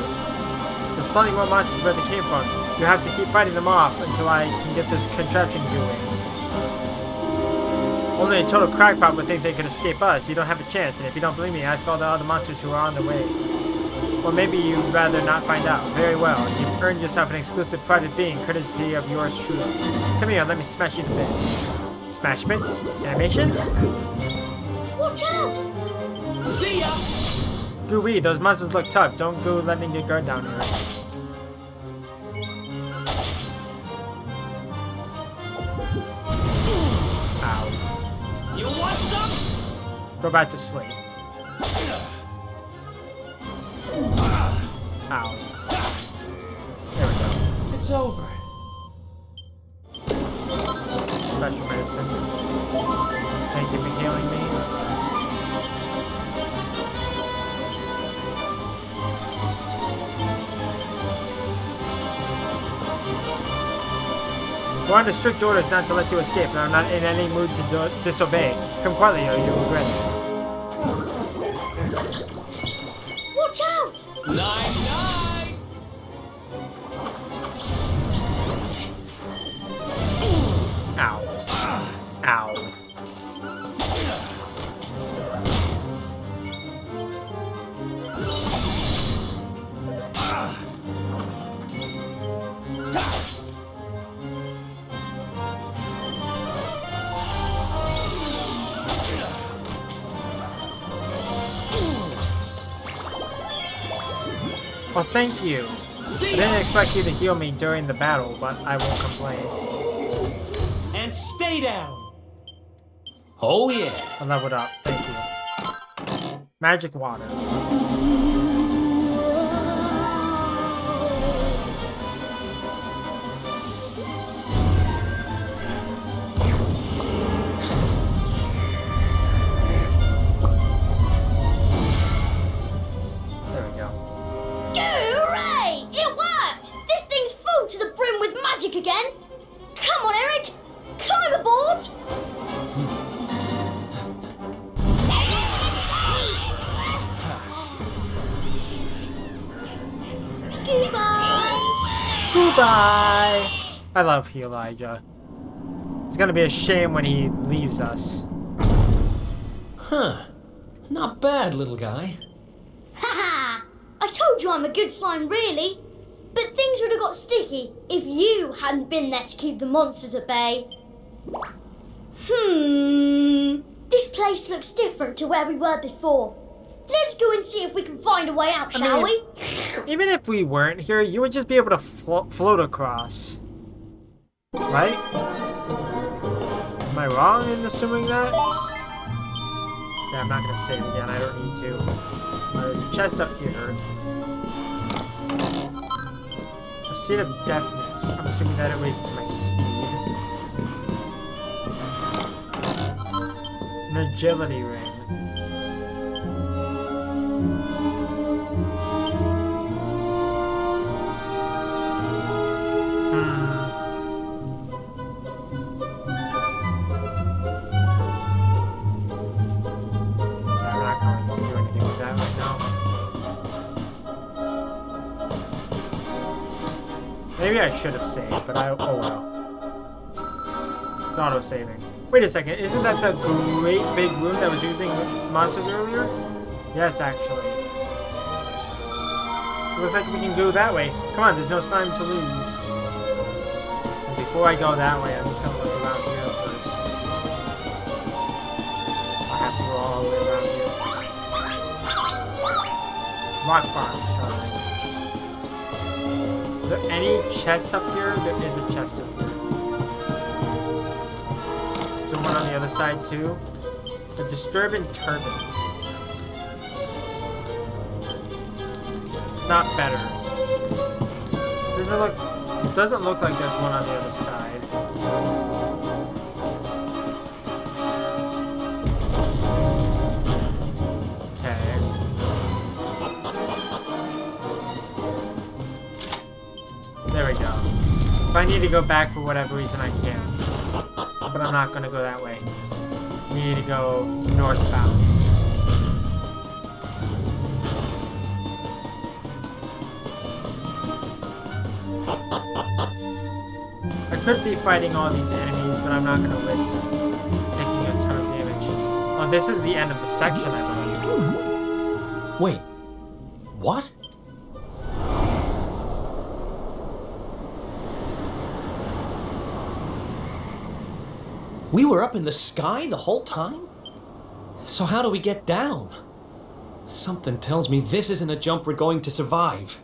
There's plenty more monsters where they came from. You have to keep fighting them off until I can get this contraption going. Only a total crackpot would think they could escape us. You don't have a chance, and if you don't believe me, ask all the other monsters who are on their way. Or maybe you'd rather not find out. Very well. You've earned yourself an exclusive private being, courtesy of yours truly. Come here, let me smash you to bits. Smash bits? Animations? Watch out! See ya! Do those monsters look tough. Don't go letting your guard down here. Ow. You want some? Go back to sleep. Ow. There we go. It's over. Special medicine. Thank you for healing me. We're under strict orders not to let you escape, and I'm not in any mood to disobey. Come quietly or you'll regret it. Watch out! Night-night! Ow. Ow. Well, thank you. I didn't expect you to heal me during the battle, but I won't complain. And stay down! Oh yeah. I leveled up. Thank you. Magic water. There we go. Hooray! It worked! This thing's full to the brim with magic again! Come on, Eric! Climb aboard! Goodbye! Goodbye! I love Elijah. It's gonna be a shame when he leaves us. Huh. Not bad, little guy. Haha! I told you I'm a good slime, really. But things would have got sticky if you hadn't been there to keep the monsters at bay. This place looks different to where we were before. Let's go and see if we can find a way out, shall we? Even if we weren't here, you would just be able to float across. Right? Am I wrong in assuming that? Yeah, I'm not gonna save again, I don't need to. There's a chest up here. A seed of deafness. I'm assuming that it raises my speed. An agility ring. Maybe I should have saved, but oh well. It's auto-saving. Wait a second, isn't that the great big room that was using monsters earlier? Yes, actually. Looks like we can go that way. Come on, there's no slime to lose. And before I go that way, I'm just gonna look around here first. I have to go all the way around here. Rock farm, sure. Are there any chests up here? There is a chest up here. Is there one on the other side too? A disturbing turban. It's not better. It doesn't look like there's one on the other side. Okay. There we go. If I need to go back for whatever reason, I can. But I'm not gonna go that way. We need to go northbound. I could be fighting all these enemies, but I'm not gonna risk taking a ton of damage. Oh, this is the end of the section, I believe. Wait, what? We were up in the sky the whole time? So how do we get down? Something tells me this isn't a jump we're going to survive.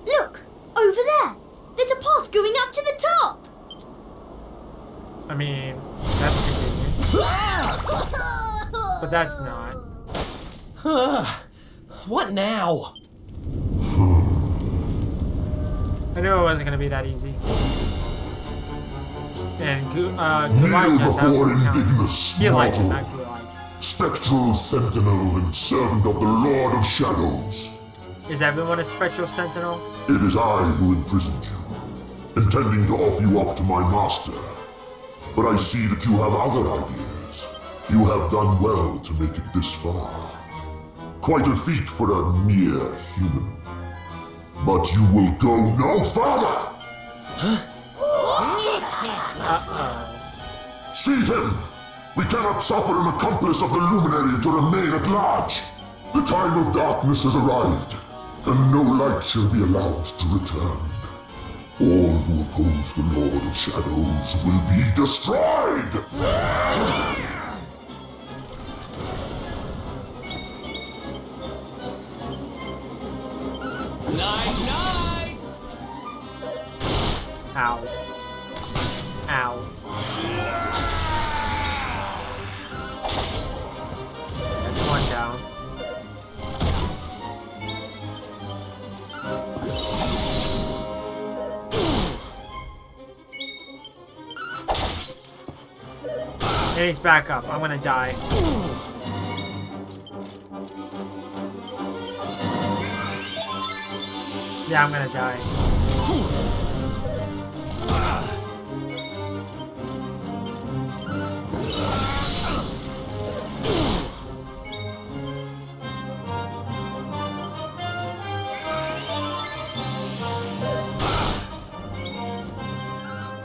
Look! Over there! There's a path going up to the top! I mean, that's convenient. But that's not. What now? I knew it wasn't gonna be that easy. And Kneel Gulag just before indignous Gulag, mortal, not Gulag. spectral sentinel and servant of the Lord of Shadows. Is everyone a spectral sentinel? It is I who imprisoned you, intending to offer you up to my master. But I see that you have other ideas. You have done well to make it this far. Quite a feat for a mere human. But you will go no further! Seize him! We cannot suffer an accomplice of the Luminary to remain at large! The time of darkness has arrived, and no light shall be allowed to return. All who oppose the Lord of Shadows will be destroyed! Night! Ow. Ow. That's one down. And he's back up. I'm gonna die. Yeah, I'm gonna die.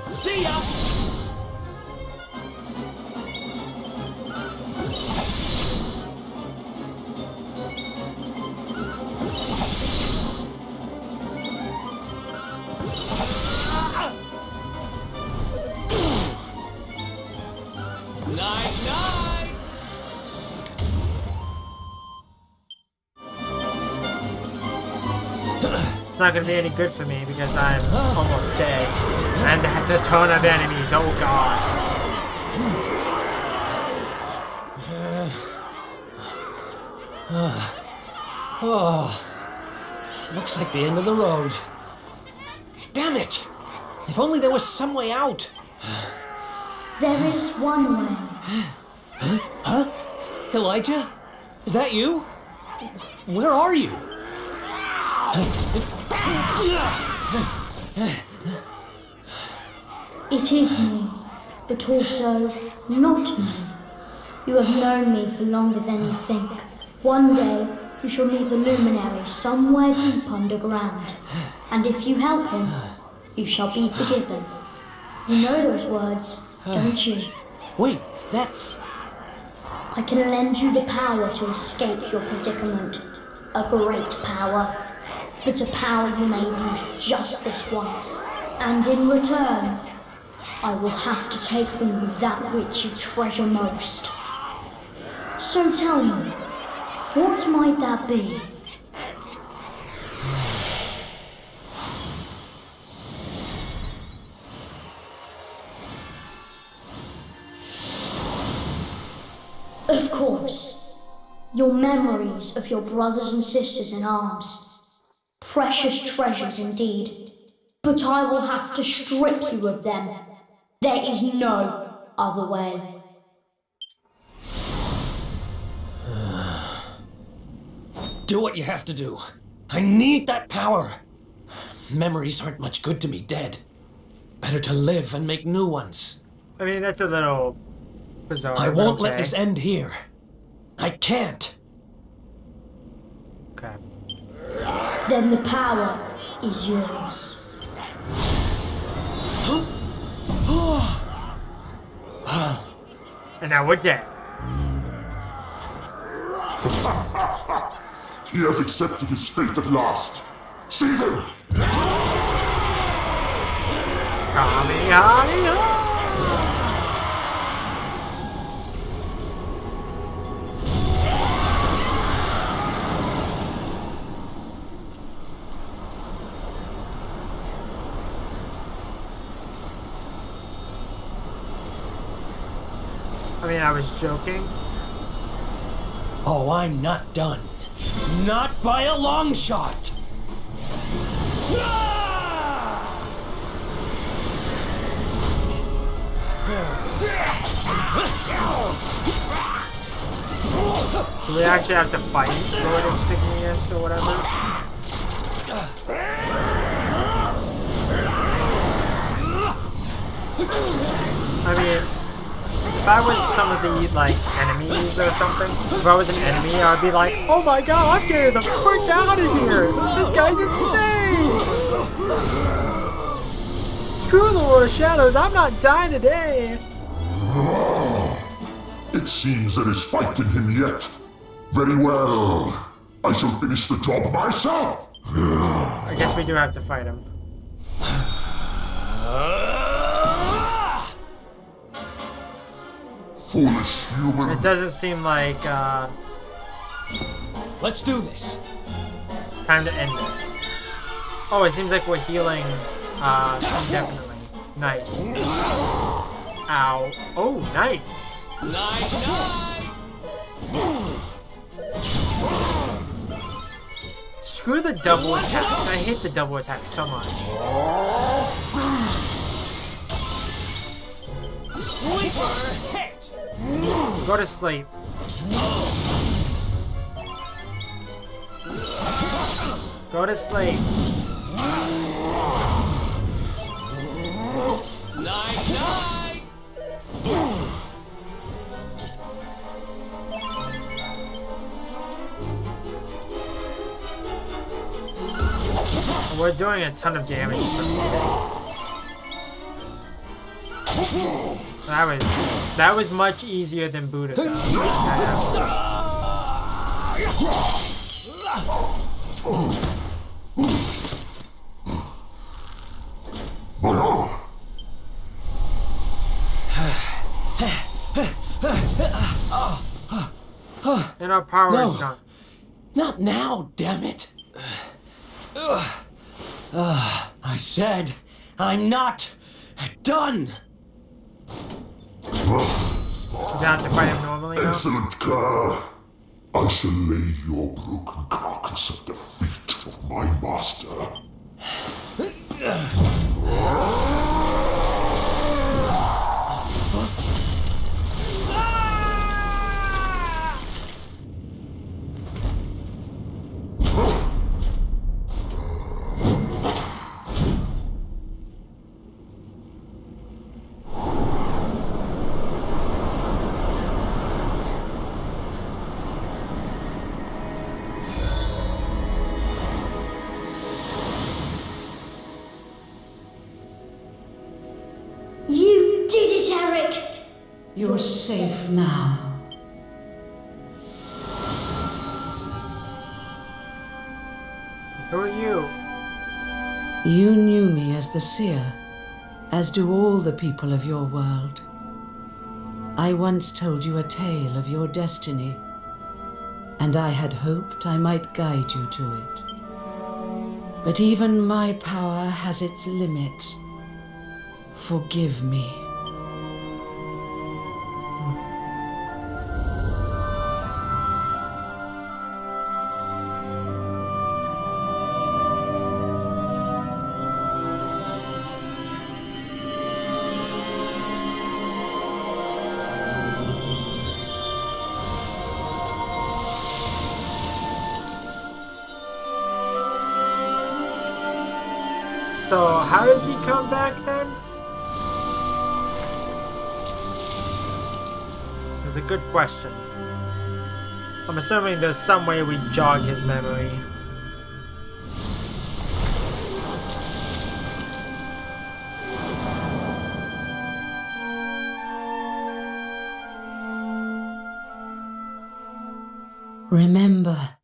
See ya! Night! It's not gonna be any good for me because I'm almost dead. And that's a ton of enemies, oh god. Oh, looks like the end of the road. Damn it! If only there was some way out. There is one way. Huh? Elijah? Is that you? Where are you? It is me, but also not me. You have known me for longer than you think. One day, you shall meet the Luminary somewhere deep underground. And if you help him, you shall be forgiven. You know those words, don't you? Wait, that's... I can lend you the power to escape your predicament. A great power. But a power you may use just this once. And in return, I will have to take from you that which you treasure most. So tell me, what might that be? Of course, your memories of your brothers and sisters in arms. Precious treasures indeed. But I will have to strip you of them. There is no other way. Do what you have to do. I need that power. Memories aren't much good to me dead. Better to live and make new ones. I mean, that's a little bizarre. I but won't okay. let this end here. I can't. Okay. Then the power is yours. And now we're dead. He has accepted his fate at last. Seize him! Kamehameha! I mean, I was joking. Oh, I'm not done. Not by a long shot! Do we actually have to fight Lord Insignius or whatever? I mean, if I was some of the, like, enemies or something, if I was an enemy, I'd be like, oh my god, I'm getting the frick out of here! This guy's insane! Screw the Lord of Shadows, I'm not dying today! It seems there is fight in him yet. Very well. I shall finish the job myself. I guess we do have to fight him. Foolish human. It doesn't seem like, Let's do this. time to end this. Oh, it seems like we're healing, indefinitely. Nice. Ow. Oh, nice. Night, night. Screw the double attacks. I hate the double attacks so much. Sleeper hit. Go to sleep. Go to sleep. Night, night. We're doing a ton of damage for That was much easier than Boudica. And our power is gone. Not now, damn it. I said, I'm not done. You have to fight him normally now? Excellent care. I shall lay your broken carcass at the feet of my master. You did it, Eric! You're safe now. Who are you? You knew me as the seer, as do all the people of your world. I once told you a tale of your destiny, and I had hoped I might guide you to it. But even my power has its limits. Forgive me. So, how does he come back then? That's a good question. I'm assuming there's some way we jog his memory. Remember,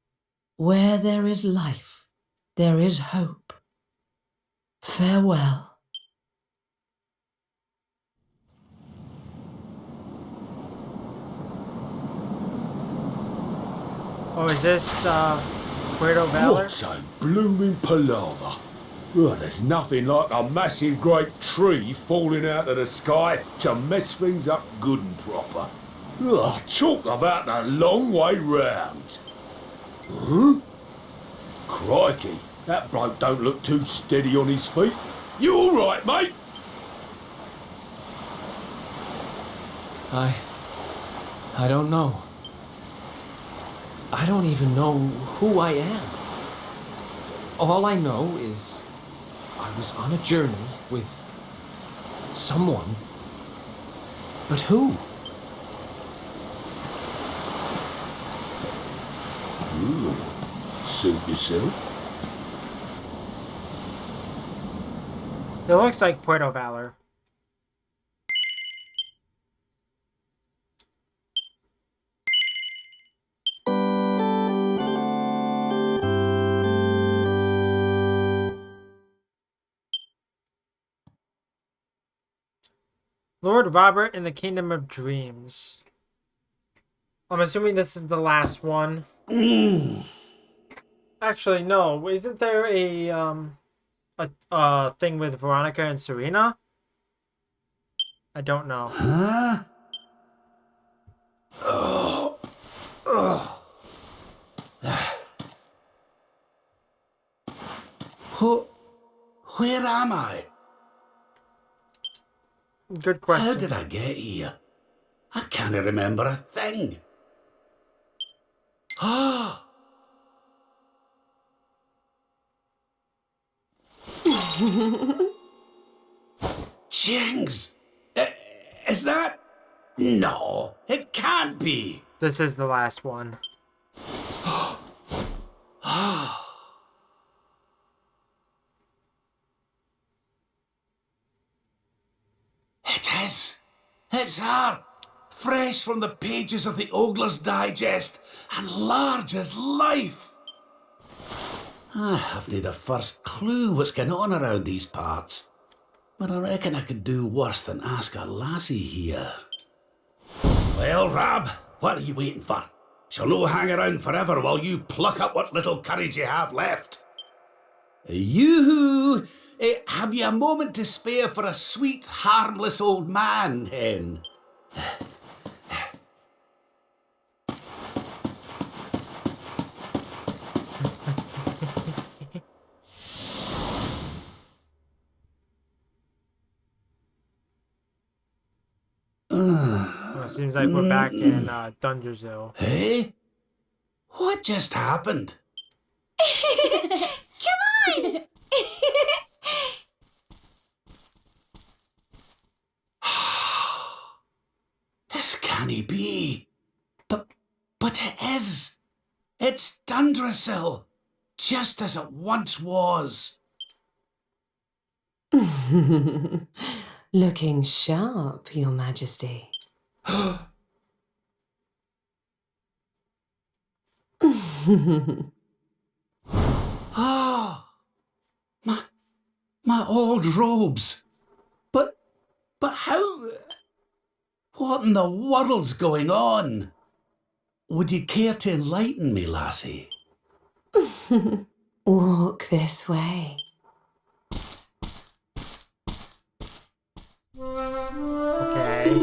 where there is life, there is hope. Farewell. Oh, is this, Puerto Valor? What's a blooming palaver? Well, there's nothing like a massive great tree falling out of the sky to mess things up good and proper. Ugh, talk about a long way round. Huh? Crikey, that bloke don't look too steady on his feet. You all right, mate? I don't know. I don't even know who I am. All I know is I was on a journey with someone. But who? Ooh, suit yourself. It looks like Puerto Valor. Lord Robert in the Kingdom of Dreams. I'm assuming this is the last one. Actually, no. Isn't there a thing with Veronica and Serena? I don't know. Huh? Where am I? Good question. How did I get here? I can't remember a thing. Ah! Jings! Is that... No, it can't be. This is the last one. It is. It's her. Fresh from the pages of the Ogler's Digest and large as life. I haven't the first clue what's going on around these parts. But I reckon I could do worse than ask a lassie here. Well, Rab, what are you waiting for? She'll no hang around forever while you pluck up what little courage you have left. Yoo-hoo! Have you a moment to spare for a sweet, harmless old man, hen? Well, it seems like we're back in Dungersville. Hey? What just happened? Come on! This can't be. But it is. It's Dundrasil, just as it once was. Looking sharp, Your Majesty. Ah, my old robes. But how? What in the world's going on? Would you care to enlighten me, lassie? Walk this way. Okay.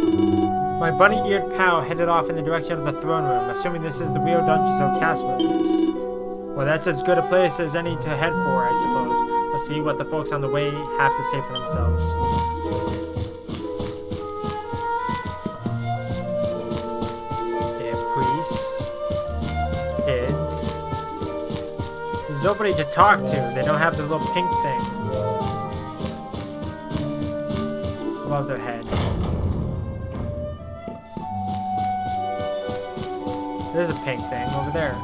My bunny-eared pal headed off in the direction of the throne room, assuming this is the real Dungersville castle is. Well, that's as good a place as any to head for, I suppose. Let's see what the folks on the way have to say for themselves. Yeah, priests. Kids. There's nobody to talk to. They don't have the little pink thing above their head. There's a pink thing over there.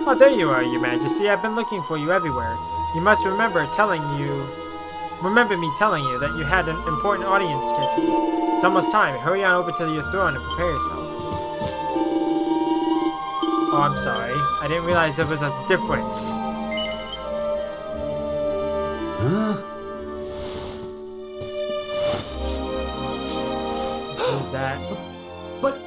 Oh, there you are, Your Majesty. I've been looking for you everywhere. You must remember telling you remember me telling you that you had an important audience scheduled. It's almost time. Hurry on over to your throne and prepare yourself. Oh, I'm sorry. I didn't realize there was a difference. Huh? Who's that? But...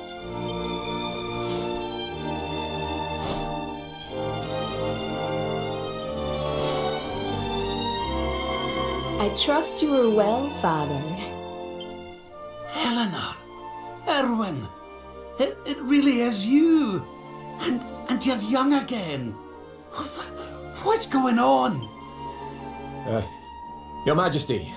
I trust you are well, Father. Eleanor, Erwin, it really is you. And you're young again. What's going on? Your Majesty,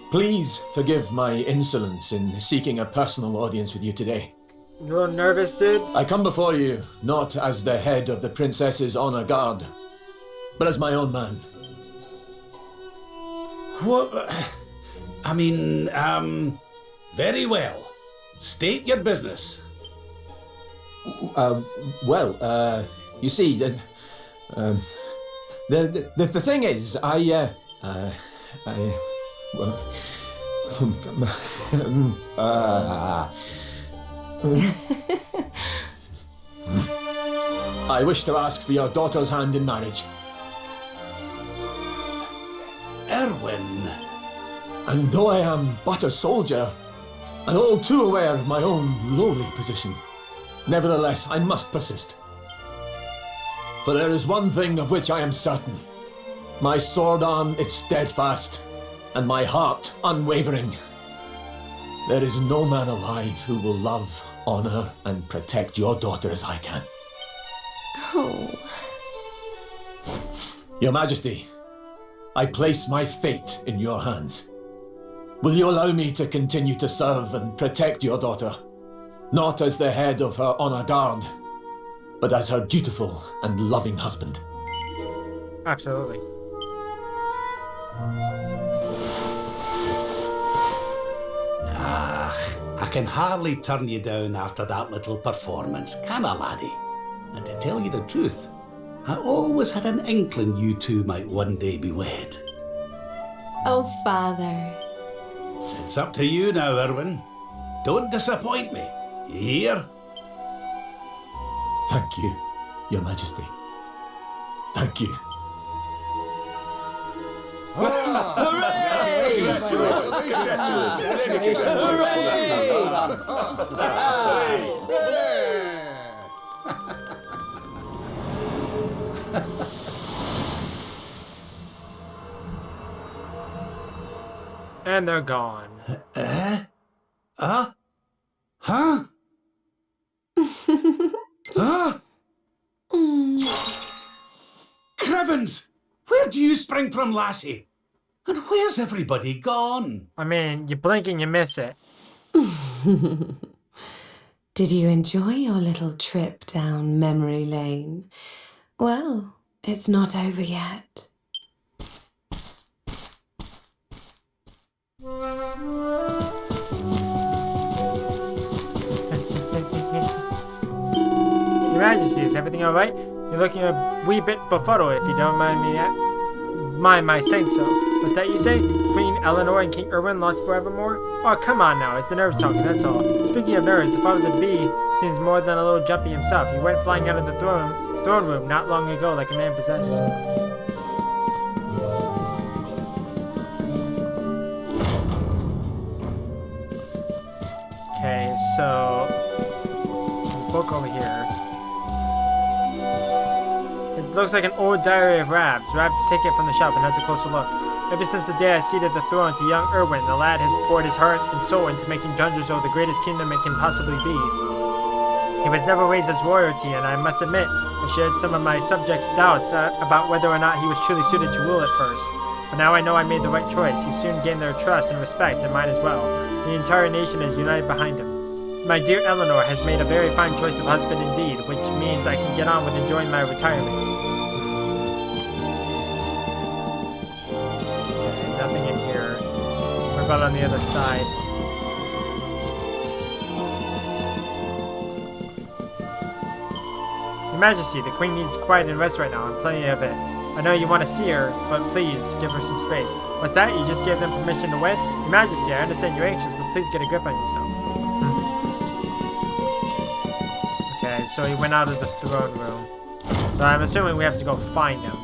please forgive my insolence in seeking a personal audience with you today. You a little nervous, dude? I come before you not as the head of the Princess's honor guard, but as my own man. What? I mean, very well. State your business. You see, the thing is, I wish to ask for your daughter's hand in marriage. Erwin. And though I am but a soldier, and all too aware of my own lowly position, nevertheless I must persist. For there is one thing of which I am certain. My sword arm is steadfast, and my heart unwavering. There is no man alive who will love, honor, and protect your daughter as I can. Oh. Your Majesty, I place my fate in your hands. Will you allow me to continue to serve and protect your daughter? Not as the head of her honor guard, but as her dutiful and loving husband. Absolutely. I can hardly turn you down after that little performance, can I, laddie? And to tell you the truth, I always had an inkling you two might one day be wed. Oh, Father. It's up to you now, Erwin. Don't disappoint me. You hear? Thank you, Your Majesty. Thank you. And they're gone. Huh? Huh? Crivens! Where do you spring from, lassie? And where's everybody gone? I mean, you blink and you miss it. Did you enjoy your little trip down memory lane? Well, it's not over yet. Your Majesty, is everything alright? You're looking a wee bit befuddled, if you don't mind my saying so. What's that you say? Queen Eleanor and King Erwin lost forevermore? Oh, come on now, it's the nerves talking, that's all. Speaking of nerves, the father of the bee seems more than a little jumpy himself. He went flying out of the throne room not long ago like a man possessed. Okay, so there's a book over here. It looks like an old diary of Rab's. Rab's taken it from the shelf and has a closer look. Ever since the day I ceded the throne to young Erwin, the lad has poured his heart and soul into making Dungersville the greatest kingdom it can possibly be. He was never raised as royalty, and I must admit, I shared some of my subjects' doubts about whether or not he was truly suited to rule at first. But now I know I made the right choice. He soon gained their trust and respect, and mine as well. The entire nation is united behind him. My dear Eleanor has made a very fine choice of husband indeed, which means I can get on with enjoying my retirement. Okay, nothing in here. What about on the other side? Your Majesty, the Queen needs quiet and rest right now, and plenty of it. I know you want to see her, but please give her some space. What's that? You just gave them permission to wed? Your Majesty, I understand you're anxious, but please get a grip on yourself. Okay, so he went out of the throne room. So I'm assuming we have to go find him.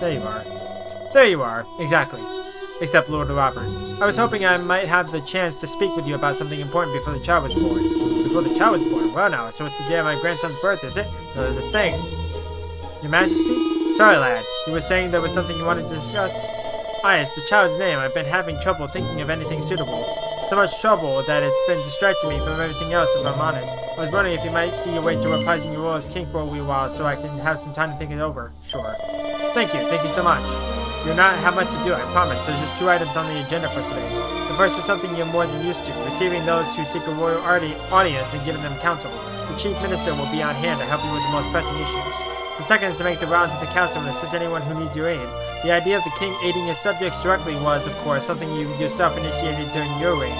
There you are. There you are. Exactly. Except Lord Robert. I was hoping I might have the chance to speak with you about something important before the child was born. Before the child was born? Well now, so it's the day of my grandson's birth, is it? No, there's a thing. Your Majesty? Sorry, lad. You were saying there was something you wanted to discuss? Ah, it's the child's name. I've been having trouble thinking of anything suitable. So much trouble that it's been distracting me from everything else, if I'm honest. I was wondering if you might see your way to reprising your role as king for a wee while so I can have some time to think it over. Sure. Thank you so much. You'll not have much to do, I promise. There's just 2 items on the agenda for today. The first is something you're more than used to, receiving those who seek a royal audience and giving them counsel. The chief minister will be on hand to help you with the most pressing issues. The second is to make the rounds of the council and assist anyone who needs your aid. The idea of the king aiding his subjects directly was, of course, something you yourself initiated during your reign.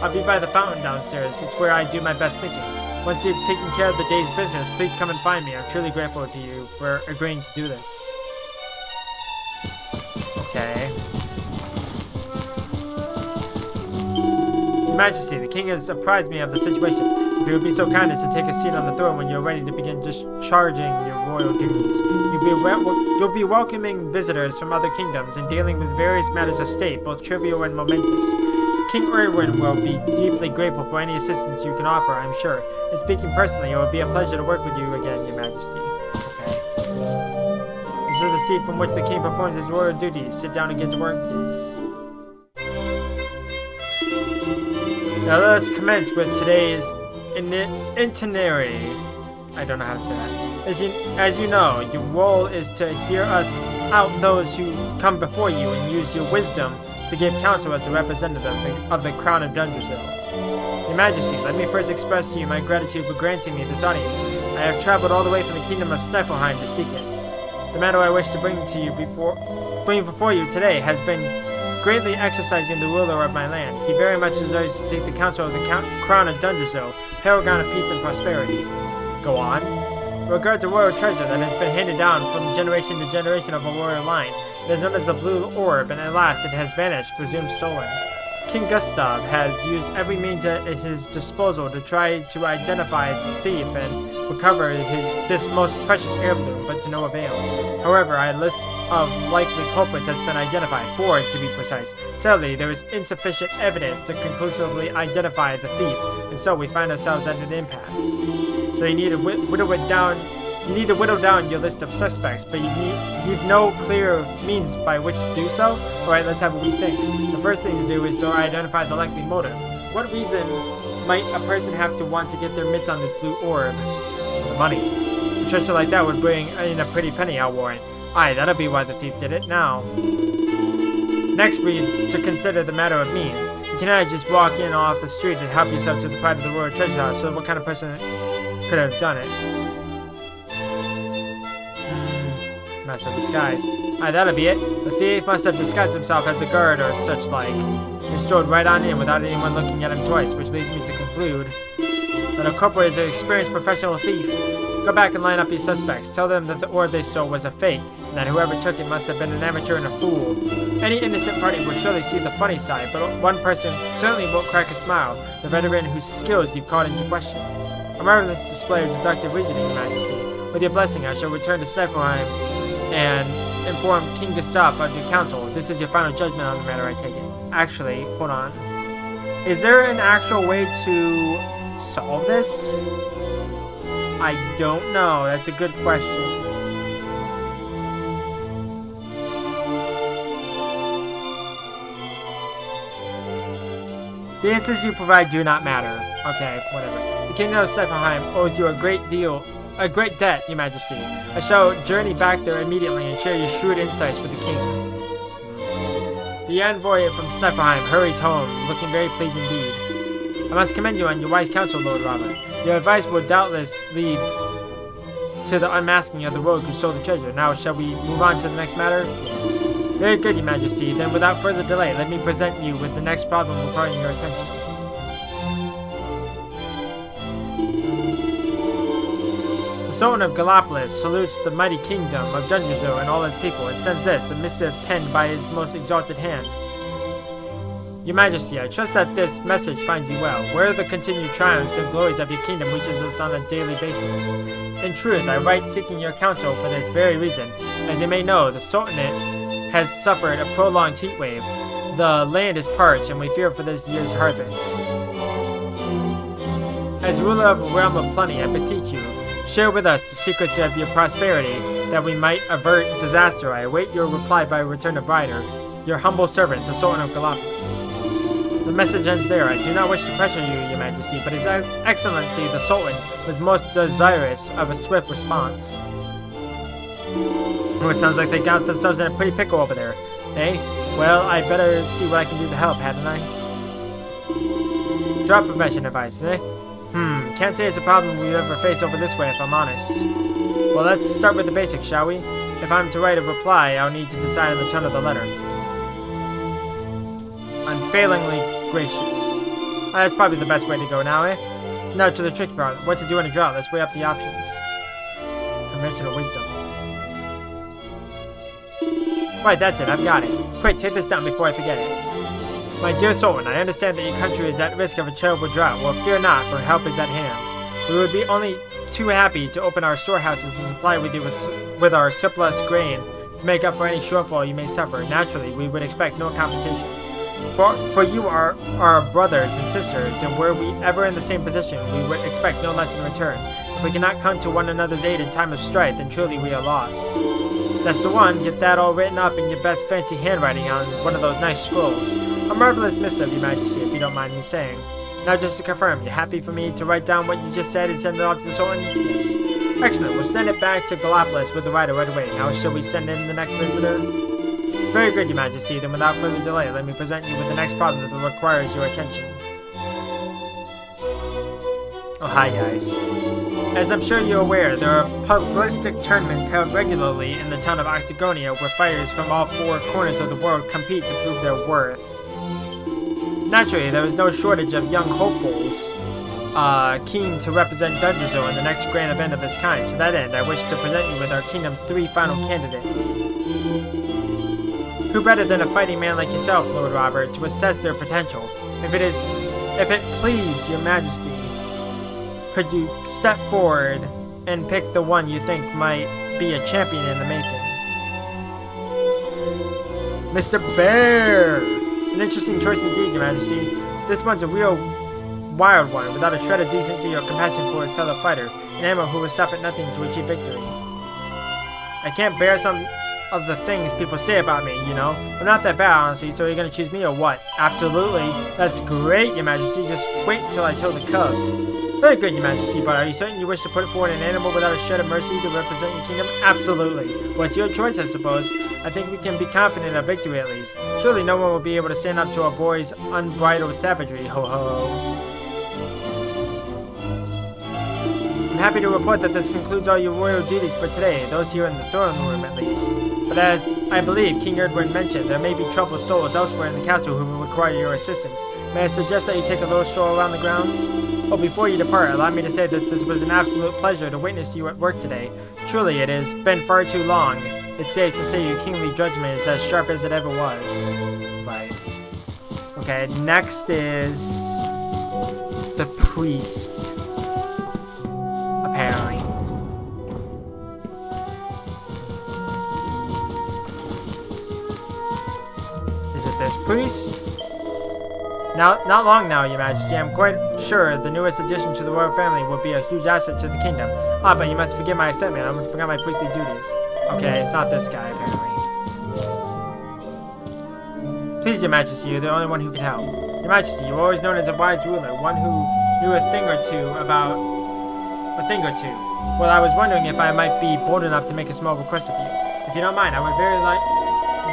I'll be by the fountain downstairs. It's where I do my best thinking. Once you've taken care of the day's business, please come and find me. I'm truly grateful to you for agreeing to do this. Okay. Your Majesty, the king has apprised me of the situation. If you would be so kind as to take a seat on the throne when you're ready to begin discharging your royal duties. You'll be welcoming visitors from other kingdoms and dealing with various matters of state, both trivial and momentous. King Erwin will be deeply grateful for any assistance you can offer, I'm sure. And speaking personally, it will be a pleasure to work with you again, Your Majesty. Okay. This is the seat from which the king performs his royal duties. Sit down and get to work, please. Now let us commence with today's itinerary. I don't know how to say that. As you know, your role is to hear us out those who come before you and use your wisdom to give counsel as the representative of the Crown of Dungersville. Your Majesty, let me first express to you my gratitude for granting me this audience. I have traveled all the way from the kingdom of Sniffelheim to seek it. The matter I wish to bring before you today has been greatly exercising the ruler of my land. He very much deserves to seek the counsel of the Crown of Dungersville, paragon of peace and prosperity. Go on. In regard to royal treasure that has been handed down from generation to generation of a royal line, it is known as the Blue Orb, and at last it has vanished, presumed stolen. King Gustav has used every means at his disposal to try to identify the thief and recover this most precious heirloom, but to no avail. However, a list of likely culprits has been identified, 4 to be precise. Sadly, there is insufficient evidence to conclusively identify the thief, and so we find ourselves at an impasse. So you need to whittle down your list of suspects, but you've no clear means by which to do so? Alright, let's have a wee think. The first thing to do is to identify the likely motive. What reason might a person have to want to get their mitts on this blue orb? The money. A treasure like that would bring in a pretty penny, I'll warrant. Aye, that'll be why the thief did it now. Next, we to consider the matter of means. You cannot just walk in off the street and help yourself to the pride of the royal treasure house, so what kind of person could have done it? Master of disguise. Aye, that'll be it. The thief must have disguised himself as a guard or such like, and strode right on in without anyone looking at him twice, which leads me to conclude that a culprit is an experienced professional thief. Go back and line up your suspects. Tell them that the orb they stole was a fake, and that whoever took it must have been an amateur and a fool. Any innocent party will surely see the funny side, but one person certainly won't crack a smile, the veteran whose skills you've called into question. A marvelous display of deductive reasoning, Your Majesty. With your blessing, I shall return to Sniffelheim and inform King Gustav of your counsel. This is your final judgment on the matter, I take it. Actually, hold on. Is there an actual way to solve this? I don't know. That's a good question. The answers you provide do not matter. Okay, whatever. The Kingdom of Sniffelheim owes you a great debt, Your Majesty. I shall journey back there immediately and share your shrewd insights with the king. The envoy from Sniffelheim hurries home, looking very pleased indeed. I must commend you on your wise counsel, Lord Robert. Your advice will doubtless lead to the unmasking of the rogue who stole the treasure. Now, shall we move on to the next matter? Yes. Very good, Your Majesty. Then, without further delay, let me present you with the next problem requiring your attention. The Sultan of Gallipolis salutes the mighty kingdom of Dungeozo and all its people, and sends this, a missive penned by his most exalted hand. Your Majesty, I trust that this message finds you well. Where the continued triumphs and glories of your kingdom reaches us on a daily basis. In truth, I write seeking your counsel for this very reason. As you may know, the Sultanate has suffered a prolonged heat wave. The land is parched, and we fear for this year's harvest. As ruler of a realm of plenty, I beseech you, share with us the secrets of your prosperity, that we might avert disaster. I await your reply by return of rider. Your humble servant, the Sultan of Gallipolis. The message ends there. I do not wish to pressure you, Your Majesty, but His Excellency, the Sultan, was most desirous of a swift response. Oh, it sounds like they got themselves in a pretty pickle over there. Eh? Well, I better see what I can do to help, hadn't I? Drop profession advice, eh? Can't say it's a problem we've ever faced over this way, if I'm honest. Well, let's start with the basics, shall we? If I'm to write a reply, I'll need to decide on the tone of the letter. Unfailingly gracious. That's probably the best way to go now, eh? Now to the tricky part. What to do in a drought. Let's weigh up the options. Conventional wisdom. Right, that's it. I've got it. Quick, take this down before I forget it. My dear Sultan, I understand that your country is at risk of a terrible drought. Well, fear not, for help is at hand. We would be only too happy to open our storehouses and supply with you with our surplus grain to make up for any shortfall you may suffer. Naturally, we would expect no compensation. For you are our brothers and sisters, and were we ever in the same position, we would expect no less in return. If we cannot come to one another's aid in time of strife, then truly we are lost. That's the one. Get that all written up in your best fancy handwriting on one of those nice scrolls. A marvelous missive, Your Majesty, if you don't mind me saying. Now, just to confirm, you happy for me to write down what you just said and send it off to the Sultan? Yes. Excellent. We'll send it back to Gallipolis with the rider right away. Now, shall we send in the next visitor? Very good, Your Majesty. Then without further delay, let me present you with the next problem that requires your attention. Oh, hi, guys. As I'm sure you're aware, there are pugilistic tournaments held regularly in the town of Octagonia where fighters from all four corners of the world compete to prove their worth. Naturally, there is no shortage of young hopefuls keen to represent Dungeozo in the next grand event of this kind. To that end, I wish to present you with our kingdom's 3 final candidates. Who better than a fighting man like yourself, Lord Robert, to assess their potential? If it please Your Majesty, could you step forward and pick the one you think might be a champion in the making? Mr. Bear! An interesting choice indeed, Your Majesty. This one's a real wild one, without a shred of decency or compassion for his fellow fighter, an animal who will stop at nothing to achieve victory. I can't bear some of the things people say about me, you know. I'm not that bad, honestly, so you're gonna choose me or what? Absolutely. That's great, Your Majesty. Just wait till I tell the cubs. Very good, Your Majesty, but are you certain you wish to put forward an animal without a shred of mercy to represent your kingdom? Absolutely. Well, it's your choice, I suppose. I think we can be confident of victory at least. Surely no one will be able to stand up to our boy's unbridled savagery, ho ho. I'm happy to report that this concludes all your royal duties for today, those here in the throne room at least. But as I believe King Erdwin mentioned, there may be troubled souls elsewhere in the castle who will require your assistance. May I suggest that you take a little stroll around the grounds? Well, before you depart, allow me to say that this was an absolute pleasure to witness you at work today. Truly, it has been far too long. It's safe to say your kingly judgment is as sharp as it ever was. Right. Okay, next is the priest. Apparently. Is it this priest? Not long now, Your Majesty. I'm quite sure the newest addition to the royal family will be a huge asset to the kingdom. Ah, but you must forgive my excitement. I almost forgot my priestly duties. Okay, it's not this guy, apparently. Please, Your Majesty, you're the only one who can help. Your Majesty, you were always known as a wise ruler, one who knew a thing or two. Well, I was wondering if I might be bold enough to make a small request of you. If you don't mind, I would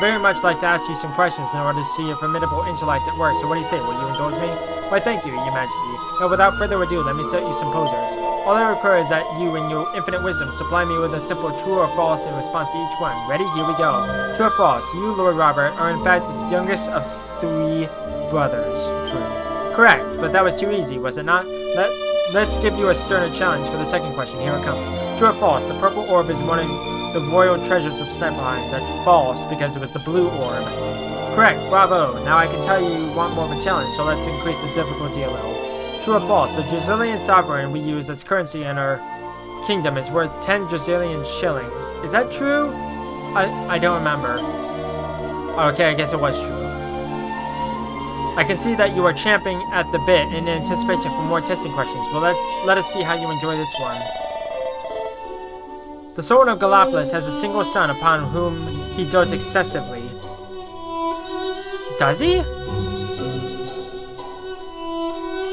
very much like to ask you some questions in order to see your formidable intellect at work. So what do you say? Will you indulge me? Why, thank you, Your Majesty. Now, without further ado, let me set you some posers. All I require is that you, in your infinite wisdom, supply me with a simple true or false in response to each one. Ready? Here we go. True or false? You, Lord Robert, are in fact the youngest of 3 brothers. True. Correct, but that was too easy, was it not? let's give you a sterner challenge for the second question. Here it comes. True or false? The purple orb is one of the royal treasures of Sniflheim. That's false because it was the blue orb. Correct. Bravo. Now I can tell you want more of a challenge, so let's increase the difficulty a little. True or false? The Drazilian sovereign we use as currency in our kingdom is worth 10 Drazilian shillings. Is that true? I don't remember. Okay, I guess it was true. I can see that you are champing at the bit in anticipation for more testing questions. Well, let us see how you enjoy this one. The Sultan of Gallipolis has a single son upon whom he dotes excessively. Does he?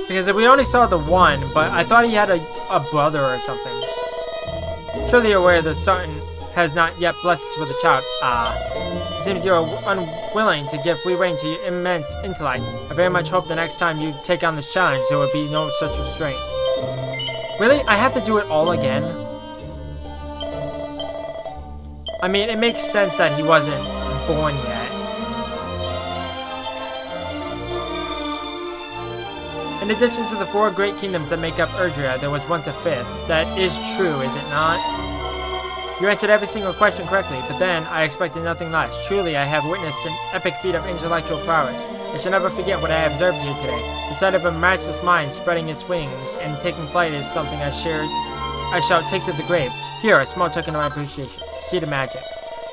Because we only saw the one, but I thought he had a brother or something. Surely you're aware the Sultan has not yet blessed us with a child. It seems you are unwilling to give free rein to your immense intellect. I very much hope the next time you take on this challenge there will be no such restraint. Really? I have to do it all again? I mean, it makes sense that he wasn't born yet. In addition to the 4 great kingdoms that make up Erdrea, there was once a 5th. That is true, is it not? You answered every single question correctly, but then I expected nothing less. Truly, I have witnessed an epic feat of intellectual prowess. I shall never forget what I observed here today. The sight of a matchless mind spreading its wings and taking flight is something I shall take to the grave. Here, a small token of my appreciation. Seed of magic.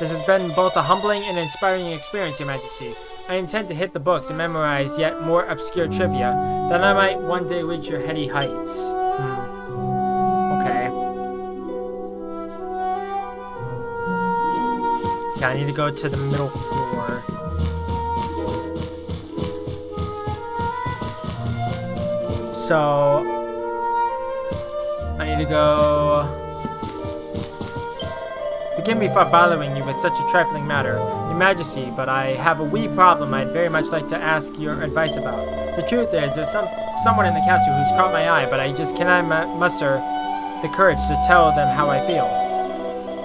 This has been both a humbling and inspiring experience, Your Majesty. I intend to hit the books and memorize yet more obscure trivia, that I might one day reach your heady heights. Okay. Yeah, I need to go to the middle floor. So I need to go. Forgive me for bothering you with such a trifling matter, Your Majesty, but I have a wee problem I'd very much like to ask your advice about. The truth is, there's someone in the castle who's caught my eye, but I just cannot muster the courage to tell them how I feel.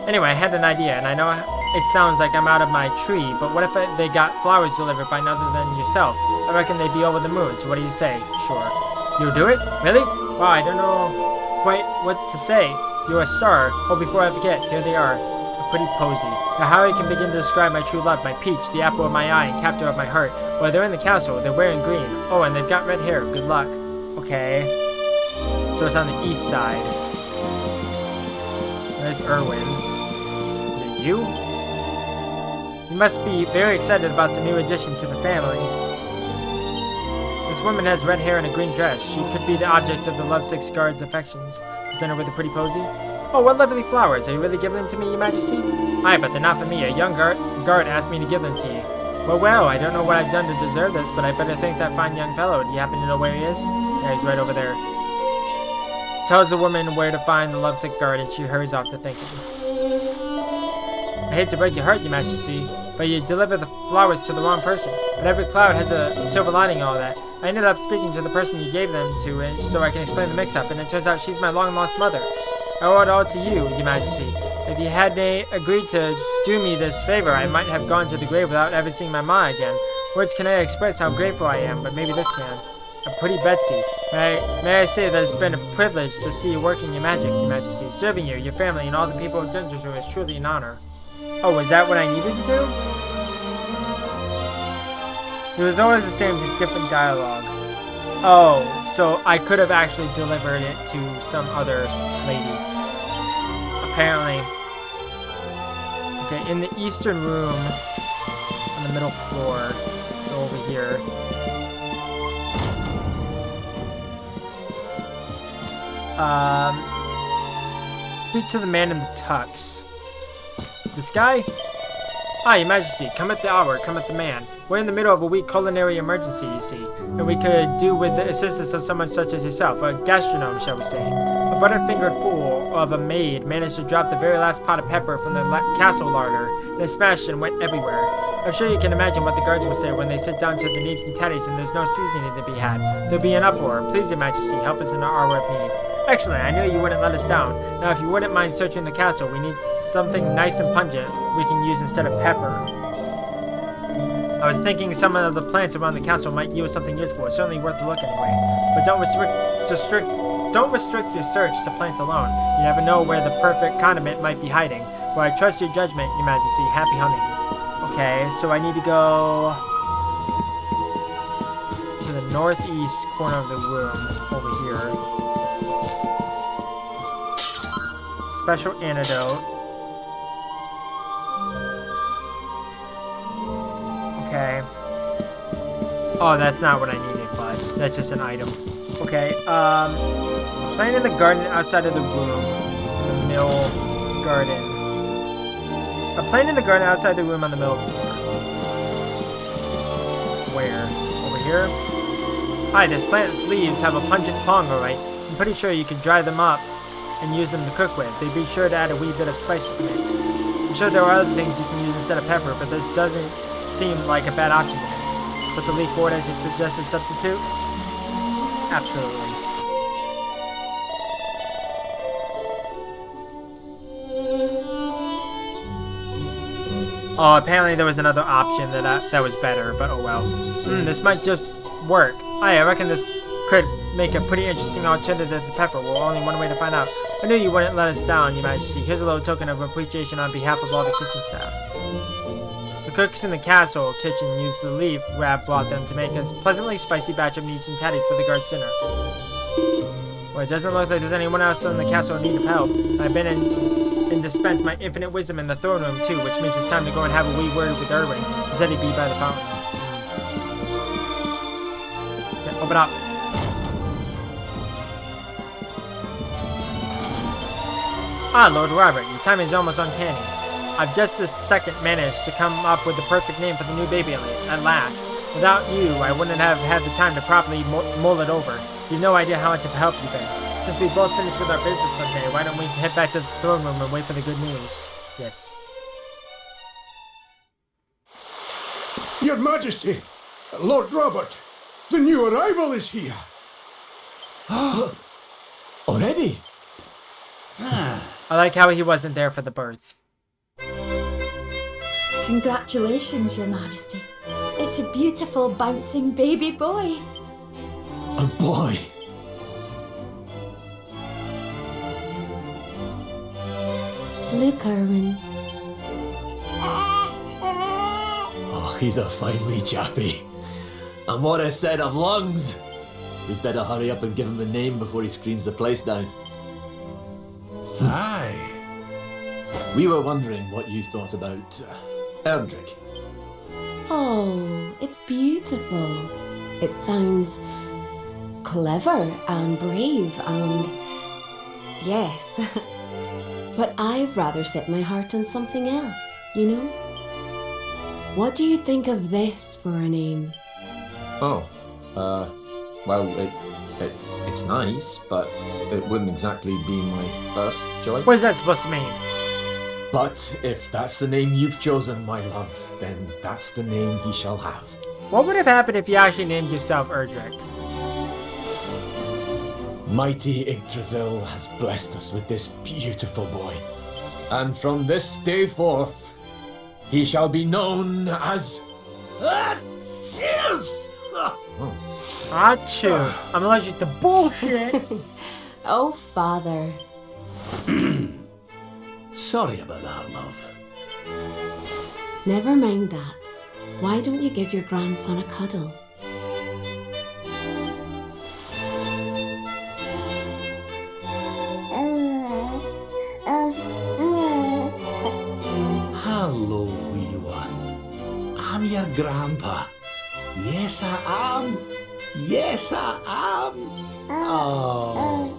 Anyway, I had an idea, and I know it sounds like I'm out of my tree, but what if they got flowers delivered by none other than yourself? I reckon they'd be over the moon, so what do you say? Sure. You'll do it? Really? Wow, I don't know quite what to say. You're a star. Oh, before I forget, here they are. Pretty posy. Now how I can begin to describe my true love, my peach, the apple of my eye, and captor of my heart. Well, they're in the castle. They're wearing green. Oh, and they've got red hair. Good luck. Okay. So it's on the east side. There's Erwin. Is it you? You must be very excited about the new addition to the family. This woman has red hair and a green dress. She could be the object of the lovesick guard's affections. Present her with a pretty posy. Oh, what lovely flowers. Are you really giving them to me, Your Majesty? Aye, but they're not for me. A young guard asked me to give them to you. Well, I don't know what I've done to deserve this, but I better thank that fine young fellow. Do you happen to know where he is? Yeah, he's right over there. Tells the woman where to find the lovesick guard, and she hurries off to thank him. I hate to break your heart, Your Majesty, but you deliver the flowers to the wrong person. But every cloud has a silver lining and all that. I ended up speaking to the person you gave them to so I can explain the mix-up, and it turns out she's my long-lost mother. I owe it all to you, Your Majesty. If you hadn't agreed to do me this favor, I might have gone to the grave without ever seeing my ma again. Words cannot express how grateful I am, but maybe this can. A pretty Betsy. May I say that it's been a privilege to see you working your magic, Your Majesty. Serving you, your family, and all the people of Dungeon is truly an honor. Oh, was that what I needed to do? It was always the same, just different dialogue. Oh, so I could have actually delivered it to some other lady. Apparently. Okay, in the eastern room, on the middle floor, so over here. Speak to the man in the tux. This guy? Ah, Your Majesty, come at the hour, come at the man. We're in the middle of a weak culinary emergency, you see, and we could do with the assistance of someone such as yourself, a gastronome, shall we say. A butter-fingered fool of a maid managed to drop the very last pot of pepper from the castle larder, and it smashed and went everywhere. I'm sure you can imagine what the guards will say when they sit down to the neeps and tatties and there's no seasoning to be had. There'll be an uproar. Please, Your Majesty, help us in our hour of need. Excellent, I knew you wouldn't let us down. Now, if you wouldn't mind searching the castle, we need something nice and pungent we can use instead of pepper. I was thinking some of the plants around the castle might yield something useful. It's certainly worth a look anyway. But don't restrict Don't restrict your search to plants alone. You never know where the perfect condiment might be hiding. Well, I trust your judgment, Your Majesty. Happy hunting. Okay, so I need to go to the northeast corner of the room over here. Special antidote. Okay. Oh, that's not what I needed, but that's just an item. Okay, a plant in the garden outside of the room. In the mill garden. A plant in the garden outside the room on the middle floor. Where? Over here? Hi, this plant's leaves have a pungent pong, alright. I'm pretty sure you can dry them up and use them to cook with. They'd be sure to add a wee bit of spice to the mix. I'm sure there are other things you can use instead of pepper, but this doesn't seem like a bad option to me. Put the leaf forward as your suggested substitute? Absolutely. Oh, apparently there was another option that was better, but oh well. This might just work. I reckon this could make a pretty interesting alternative to pepper. Well, only one way to find out. I knew you wouldn't let us down, Your Majesty. Here's a little token of appreciation on behalf of all the kitchen staff. The cooks in the castle kitchen used the leaf Rab brought them to make a pleasantly spicy batch of meats and tatties for the guard's dinner. Well, it doesn't look like there's anyone else in the castle in need of help. I've been and dispensed my infinite wisdom in the throne room too, which means it's time to go and have a wee word with Erwin. He said he'd be by the fountain. Okay, open up. Ah, Lord Robert, your timing is almost uncanny. I've just this second managed to come up with the perfect name for the new baby at last. Without you, I wouldn't have had the time to properly mull it over. You've no idea how much of help you've been. Since we both finished with our business for the day, why don't we head back to the throne room and wait for the good news? Yes. Your Majesty, Lord Robert, the new arrival is here. Already? I like how he wasn't there for the birth. Congratulations, Your Majesty. It's a beautiful, bouncing baby boy. A boy? Look, Erwin. Oh, he's a fine wee chappie. And what a set of lungs! We'd better hurry up and give him a name before he screams the place down. Aye. We were wondering what you thought about Erdrick. Oh, it's beautiful. It sounds clever and brave and... yes. But I've rather set my heart on something else, you know? What do you think of this for a name? Oh, well, it's nice, but it wouldn't exactly be my first choice. What is that supposed to mean? But if that's the name you've chosen, my love, then that's the name he shall have. What would have happened if you actually named yourself Erdrick? Mighty Yggdrasil has blessed us with this beautiful boy. And from this day forth, he shall be known as... Achoo! I'm allergic to bullshit! Oh, Father. Sorry about that, love. Never mind that. Why don't you give your grandson a cuddle? Hello, wee one. I'm your grandpa. Yes, I am. Yes, I am. Oh.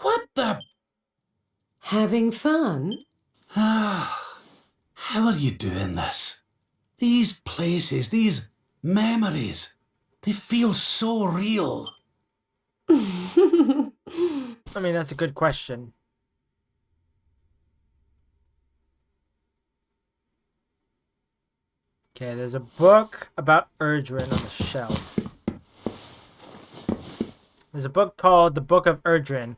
What the? Having fun? How are you doing this? These places, these memories, they feel so real. I mean, that's a good question. Okay, there's a book about Erdrin on the shelf. There's a book called The Book of Erdrin.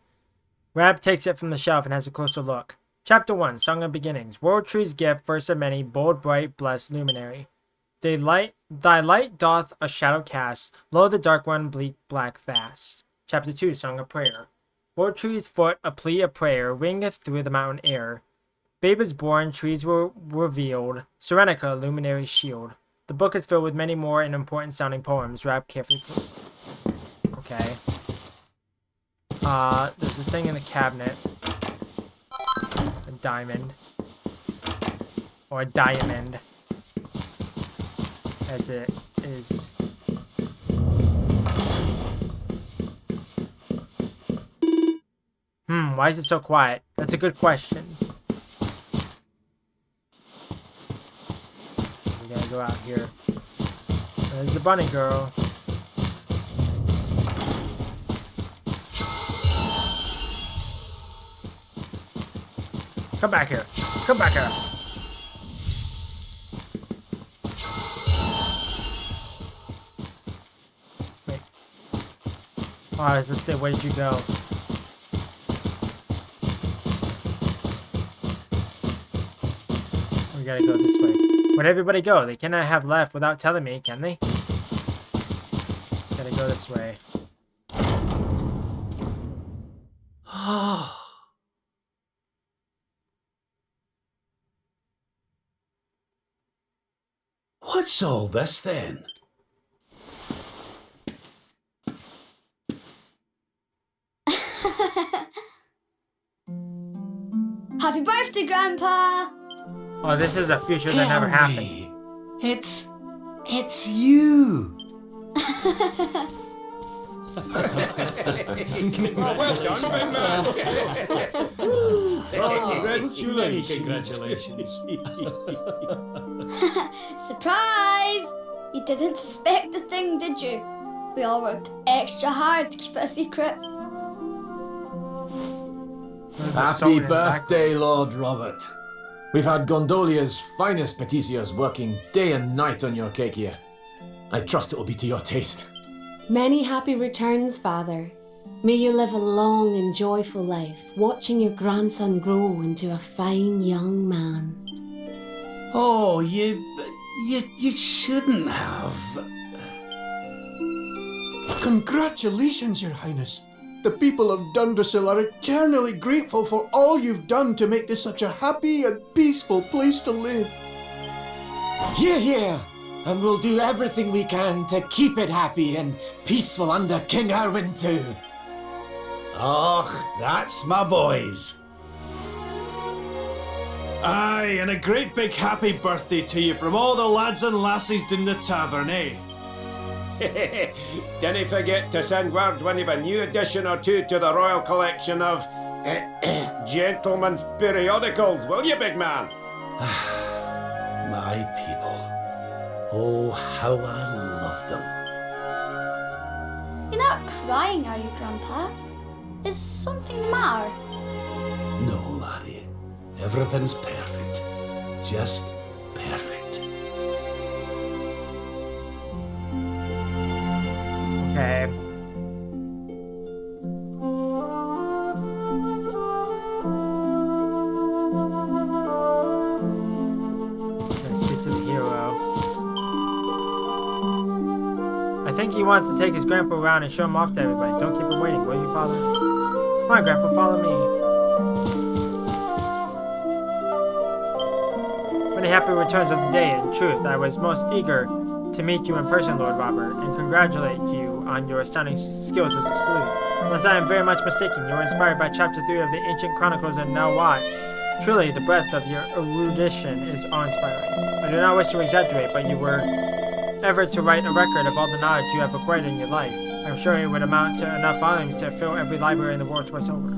Rab takes it from the shelf and has a closer look. Chapter 1, Song of Beginnings. World Tree's gift, first of many, bold, bright, blessed, luminary. Thy light doth a shadow cast, lo the dark one bleak black fast. Chapter 2, Song of Prayer. World Tree's foot, a plea of prayer, ringeth through the mountain air. Babe is born, trees were revealed, Serenica, luminary shield. The book is filled with many more and important sounding poems. Rab carefully closes. Okay. There's a thing in the cabinet. A diamond. Or a diamond. As it is. Why is it so quiet? That's a good question. We gotta go out here. There's the bunny girl. Come back here. Come back here. Wait. Oh, I was gonna say, where did you go? We gotta go this way. Where'd everybody go? They cannot have left without telling me, can they? Gotta go this way. What's all this then? Happy birthday, Grandpa! Oh, this is a future that never happened. It's you. Oh, well done, Congratulations. Surprise! You didn't suspect a thing, did you? We all worked extra hard to keep it a secret. Happy birthday, Lord Robert. We've had Gondolia's finest patissiers working day and night on your cake here. I trust it will be to your taste. Many happy returns, Father. May you live a long and joyful life, watching your grandson grow into a fine young man. Oh, you shouldn't have. Congratulations, Your Highness. The people of Dundrasil are eternally grateful for all you've done to make this such a happy and peaceful place to live. Hear, hear! And we'll do everything we can to keep it happy and peaceful under King Erwin too. Oh, that's my boys. Aye, and a great big happy birthday to you from all the lads and lassies in the tavern, eh? Didn't forget to send word when you've a new edition or two to the Royal Collection of Gentlemen's Periodicals, will you, big man? My people. Oh, how I love them. You're not crying, are you, Grandpa? Is something the matter? No, laddie. Everything's perfect. Just perfect. Okay. Let's speak to the hero. I think he wants to take his grandpa around and show him off to everybody. Don't keep him waiting, will you, Father? Come on, Grandpa, follow me. Many happy returns of the day. In truth, I was most eager to meet you in person, Lord Robert, and congratulate you on your astounding skills as a sleuth. Unless I am very much mistaken, you were inspired by Chapter 3 of the Ancient Chronicles of Nawat. Truly, the breadth of your erudition is awe-inspiring. I do not wish to exaggerate, but you were ever to write a record of all the knowledge you have acquired in your life. I'm sure it would amount to enough volumes to fill every library in the world twice over.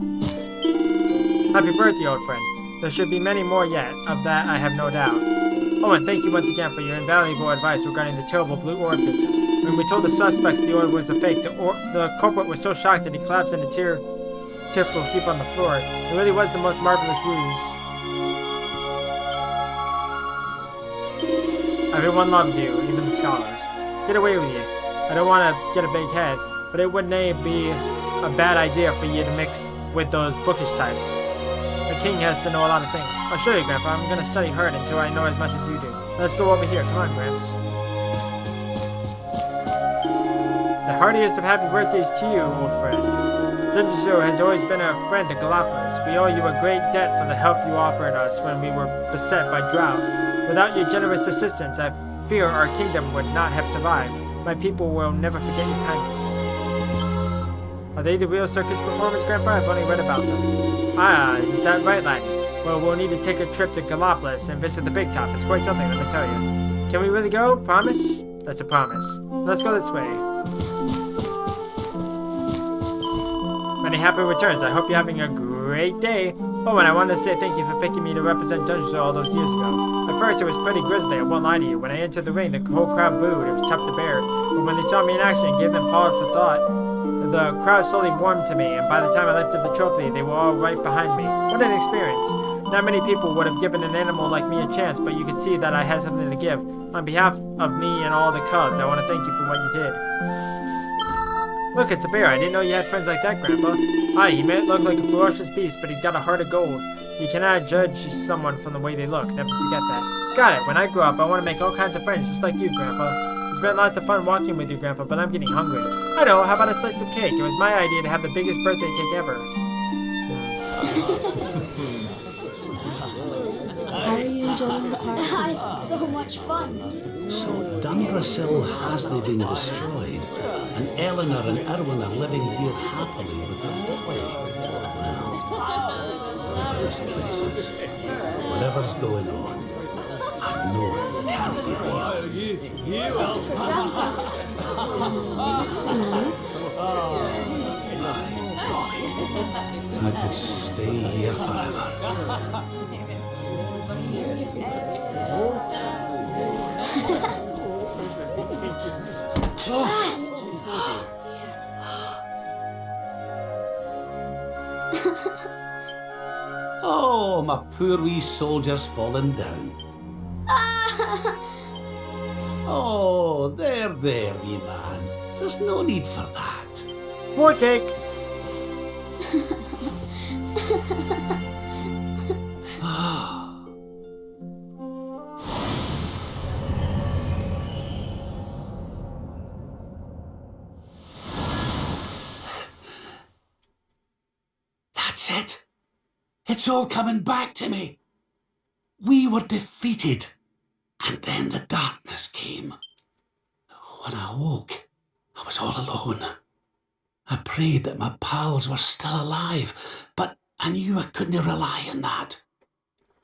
Happy birthday, old friend. There should be many more yet, of that I have no doubt. Oh, and thank you once again for your invaluable advice regarding the terrible blue orb business. When we told the suspects the orb was a fake, the culprit was so shocked that he collapsed in a tearful heap on the floor. It really was the most marvelous ruse. Everyone loves you, even the scholars. Get away with you. I don't want to get a big head. but it wouldn't be a bad idea for you to mix with those bookish types. The king has to know a lot of things. I'll show you, Grandpa. I'm gonna study hard until I know as much as you do. Let's go over here. Come on, Gramps. The heartiest of happy birthdays to you, old friend. Dungeon has always been a friend to Gallipolis. We owe you a great debt for the help you offered us when we were beset by drought. Without your generous assistance, I fear our kingdom would not have survived. My people will never forget your kindness. Are they the real circus performers, Grandpa? I've only read about them. Ah, is that right, laddie? Well, we'll need to take a trip to Gallipolis and visit the Big Top. It's quite something, let me tell you. Can we really go? Promise? That's a promise. Let's go this way. Many happy returns. I hope you're having a great day. Oh, and I wanted to say thank you for picking me to represent Dungeon all those years ago. At first, it was pretty grisly, I won't lie to you. When I entered the ring, the whole crowd booed. It was tough to bear. But when they saw me in action and gave them pause for thought, the crowd slowly warmed to me, and by the time I lifted the trophy, they were all right behind me. What an experience. Not many people would have given an animal like me a chance, but you could see that I had something to give. On behalf of me and all the cubs, I want to thank you for what you did. Look, it's a bear. I didn't know you had friends like that, Grandpa. Ah, he may look like a ferocious beast, but he's got a heart of gold. You cannot judge someone from the way they look. Never forget that. Got it. When I grow up, I want to make all kinds of friends, just like you, Grandpa. It's been lots of fun walking with you, Grandpa, but I'm getting hungry. I know. How about a slice of cake? It was my idea to have the biggest birthday cake ever. How are you enjoying the party? It's so much fun. So Dundrasil hasn't been destroyed, and Eleanor and Erwin are living here happily with their boy. Well, whatever this place is, whatever's going on, I know it can't be real. This is for Grandpa. I could stay here forever. Oh, my poor wee soldier's fallen down. Oh, there, wee man. There's no need for that. Floor cake. That's it. It's all coming back to me. We were defeated, and then the darkness came. When I woke, I was all alone. I prayed that my pals were still alive, but I knew I couldn't rely on that.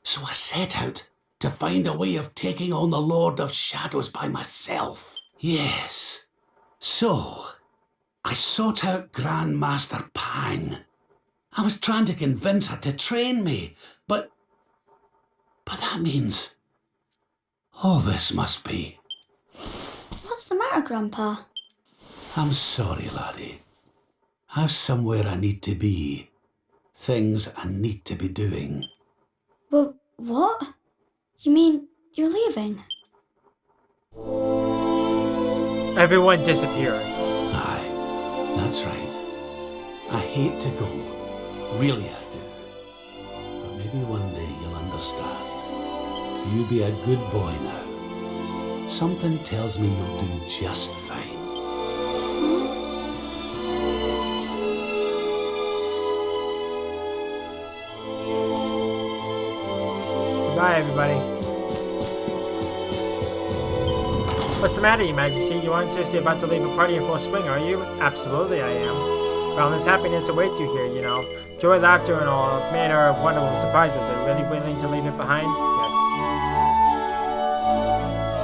So I set out to find a way of taking on the Lord of Shadows by myself. Yes. So, I sought out Grandmaster Pang. I was trying to convince her to train me, but that means all this must be. What's the matter, Grandpa? I'm sorry, laddie. I've somewhere I need to be. Things I need to be doing. Well, what? You mean you're leaving? Everyone disappeared. Aye, that's right. I hate to go. Really, I do. But maybe one day you'll understand. You be a good boy now. Something tells me you'll do just fine. Goodbye, everybody. What's the matter, Your Majesty? You aren't seriously about to leave a party in full swing, are you? Absolutely, I am. Boundless happiness awaits you here, you know. Joy, laughter, and all manner of wonderful surprises. Are you really willing to leave it behind? Yes.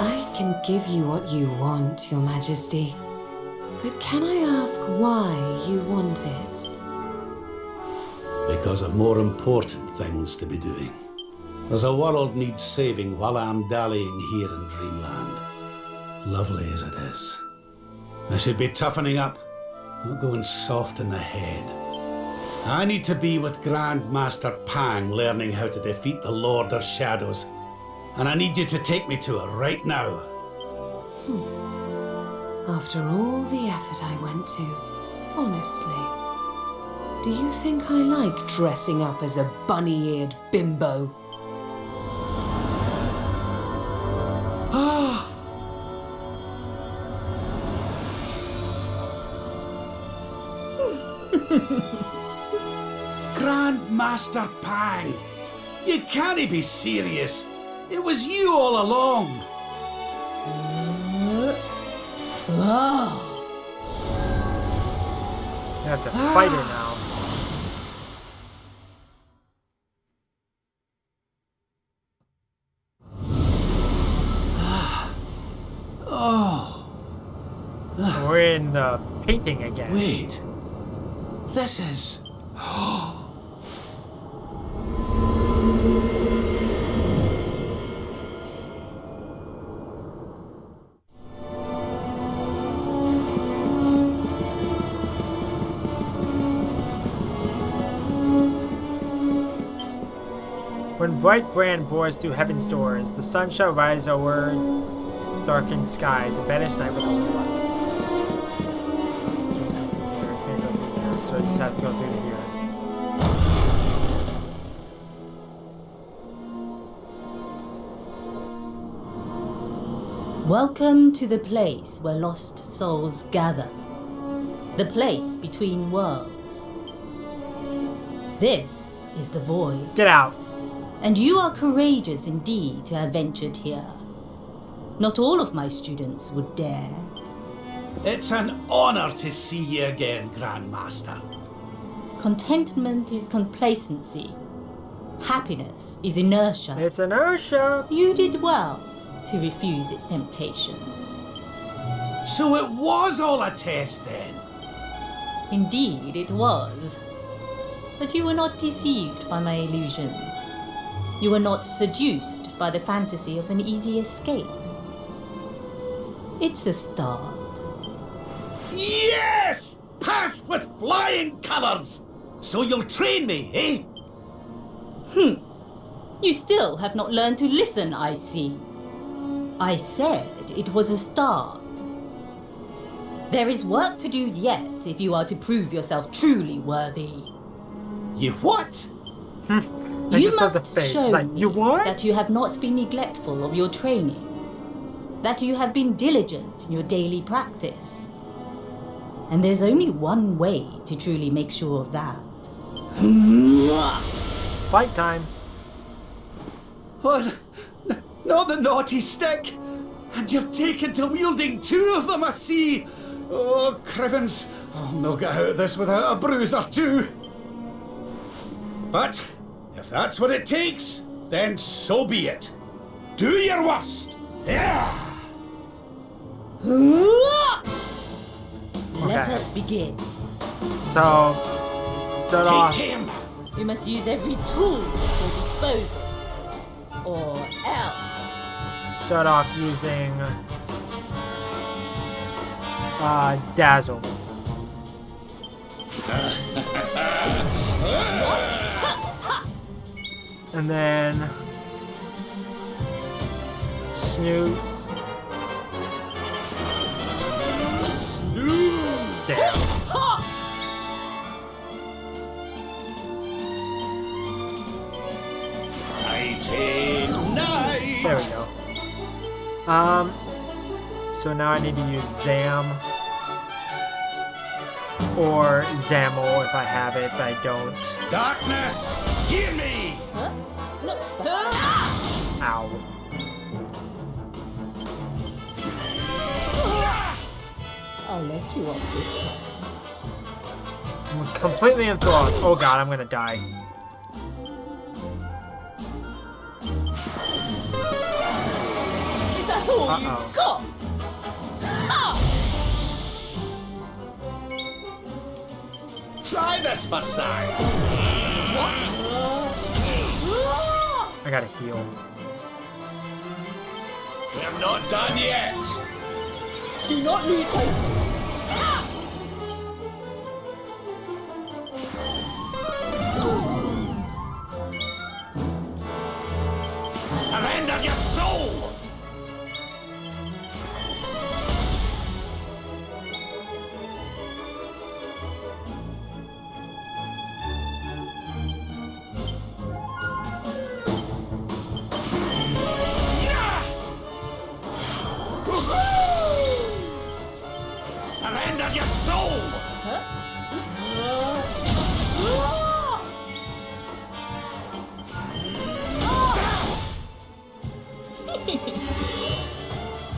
I can give you what you want, Your Majesty. But can I ask why you want it? Because of more important things to be doing. There's a world needs saving while I'm dallying here in Dreamland. Lovely as it is. I should be toughening up, not going soft in the head. I need to be with Grandmaster Pang learning how to defeat the Lord of Shadows. And I need you to take me to her right now. After all the effort I went to, Honestly, do you think I like dressing up as a bunny-eared bimbo? Grandmaster Pang! You can't be serious. It was you all along. You have to fight her now. Oh. We're in the painting again. Wait. This is... When bright brand bores through heaven's doors, the sun shall rise over darkened skies and banish night with a little light. Can't go through here, so you just have to go through to here. Welcome to the place where lost souls gather. The place between worlds. This is the void. Get out. And you are courageous indeed to have ventured here. Not all of my students would dare. It's an honor to see you again, Grandmaster. Contentment is complacency. Happiness is inertia. It's inertia. You did well to refuse its temptations. So it was all a test then? Indeed, it was. But you were not deceived by my illusions. You were not seduced by the fantasy of an easy escape. It's a start. Yes! Passed with flying colours! So you'll train me, eh? You still have not learned to listen, I see. I said it was a start. There is work to do yet if you are to prove yourself truly worthy. You what? You must show that you have not been neglectful of your training. That you have been diligent in your daily practice. And there's only one way to truly make sure of that. Fight time. What? Not the naughty stick! And you've taken to wielding two of them, I see! Oh, Crivens, I'll no get out of this without a bruise or two. But if that's what it takes, then so be it. Do your worst! Yeah! Let us begin. So, start off. him! You must use every tool at your disposal. Or else. Start off using Dazzle. And then Snooze. Damn. Night. There we go. So now I need to use Zam or Zamel if I have it, but I don't. Darkness, hear me! Huh? No. Ow. I'll let you off this time. I'm completely enthralled. Oh god, I'm gonna die. Is that all you've got? Try this for size. I gotta heal. We're not done yet. Do not lose hope. Surrender your soul.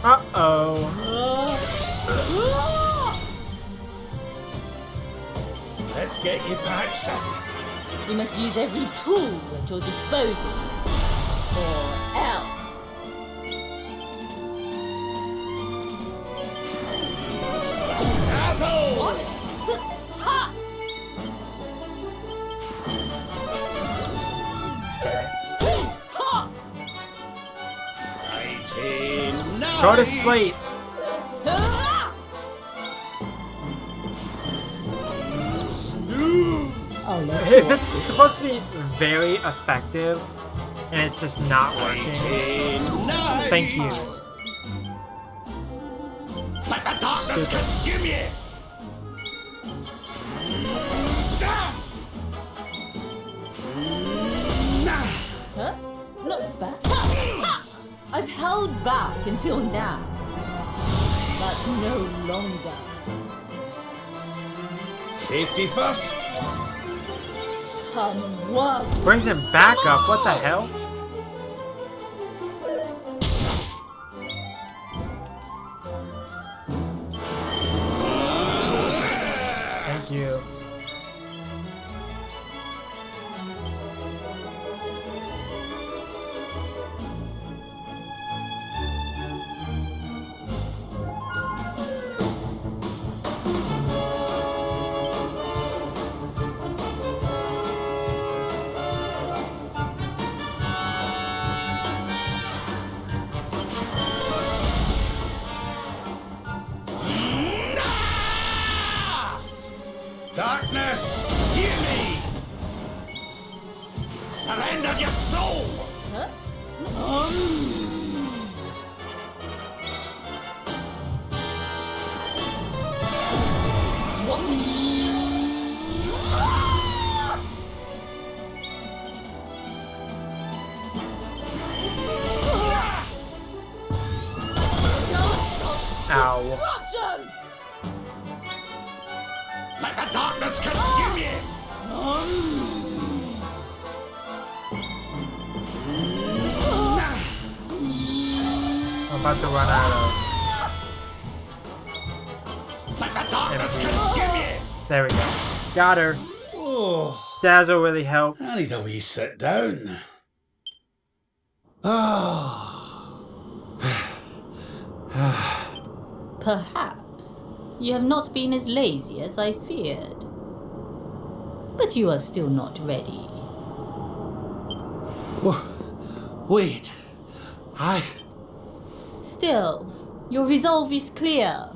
Uh-oh. Let's get you patched up. You must use every tool at your disposal. Or else. Dazzle! What? Ha! Ha! Fighting night. Go to sleep. If it's supposed to be very effective and it's just not working, thank you. Let the darkness consume you. Huh? Not bad. Ha! I've held back until now. But no longer. Safety first. Come one. Brings him back up. What the hell? Thank you. Darkness, hear me! Surrender your soul! Huh? Ow. Rotten! Let the darkness consume you! I'm about to run out of. Let the darkness consume you! There we go. Got her. Oh, Dazzle really helped. I need a wee sit down. Oh. Perhaps you have not been as lazy as I feared. But you are still not ready. Wait. Still, your resolve is clear.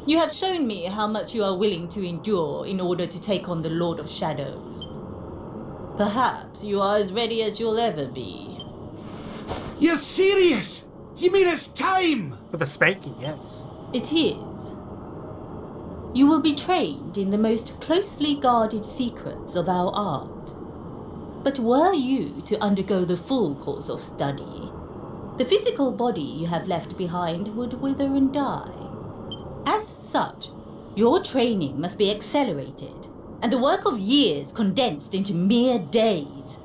You have shown me how much you are willing to endure in order to take on the Lord of Shadows. Perhaps you are as ready as you'll ever be. You're serious? You mean it's time? For the spanking, yes. It is. You will be trained in the most closely guarded secrets of our art. But were you to undergo the full course of study, the physical body you have left behind would wither and die. As such, your training must be accelerated, and the work of years condensed into mere days.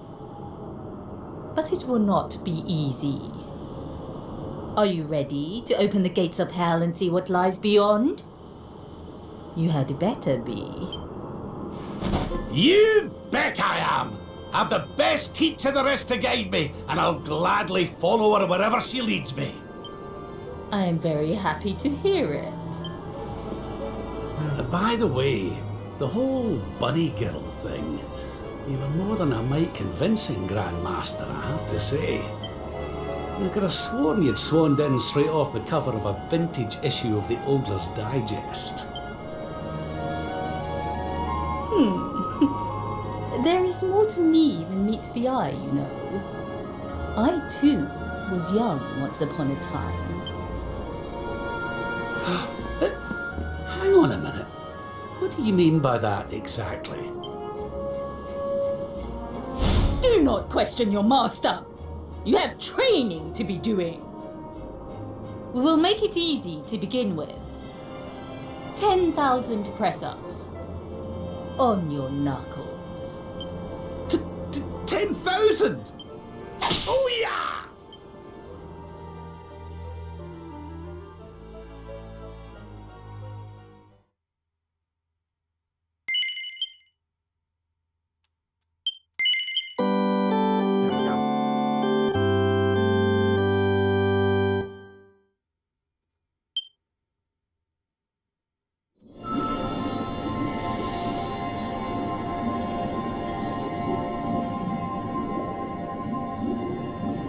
But it will not be easy. Are you ready to open the gates of hell and see what lies beyond? You had better be. You bet I am! I've the best teacher there is to guide me, and I'll gladly follow her wherever she leads me. I am very happy to hear it. By the way, the whole bunny girl thing, you were more than a mite convincing, Grandmaster, I have to say. I could have sworn you'd swanned in straight off the cover of a vintage issue of the Ogler's Digest. There is more to me than meets the eye, you know. I too was young once upon a time. Hang on a minute. What do you mean by that exactly? Do not question your master! You have training to be doing. We will make it easy to begin with. 10,000 press-ups. On your knuckles. 10,000! Oh yeah!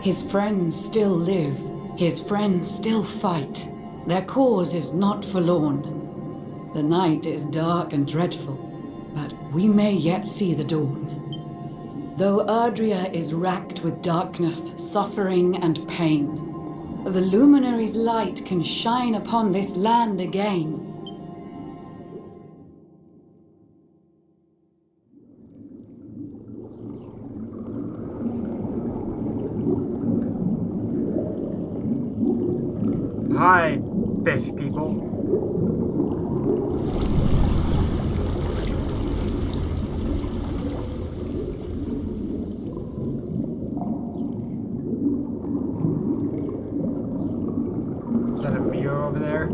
His friends still live. His friends still fight. Their cause is not forlorn. The night is dark and dreadful, but we may yet see the dawn. Though Erdrea is racked with darkness, suffering, and pain, the luminary's light can shine upon this land again. Hi, fish people. Is that a mirror over there?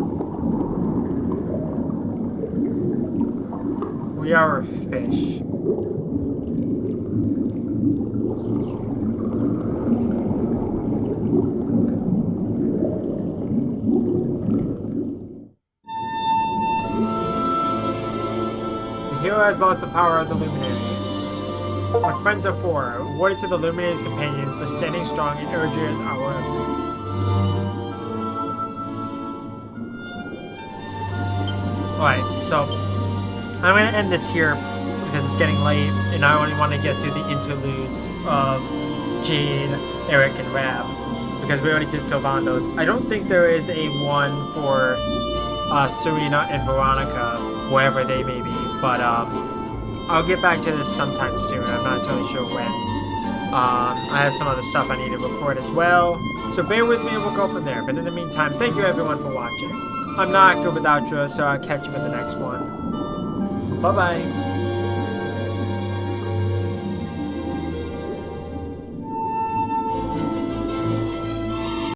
We are a fish. The hero has lost the power of the Luminary. What friends are for, awarded to the Luminary's companions for standing strong in Erdrea's hour of need. Alright, so I'm going to end this here because it's getting late and I only want to get through the interludes of Jade, Eric, and Rab because we already did Sylvando's. I don't think there is a one for Serena and Veronica, wherever they may be, but I'll get back to this sometime soon. I'm not entirely sure when. I have some other stuff I need to record as well, so bear with me and we'll go from there. But in the meantime, thank you everyone for watching. I'm not good with outros, so I'll catch you in the next one. Bye-bye.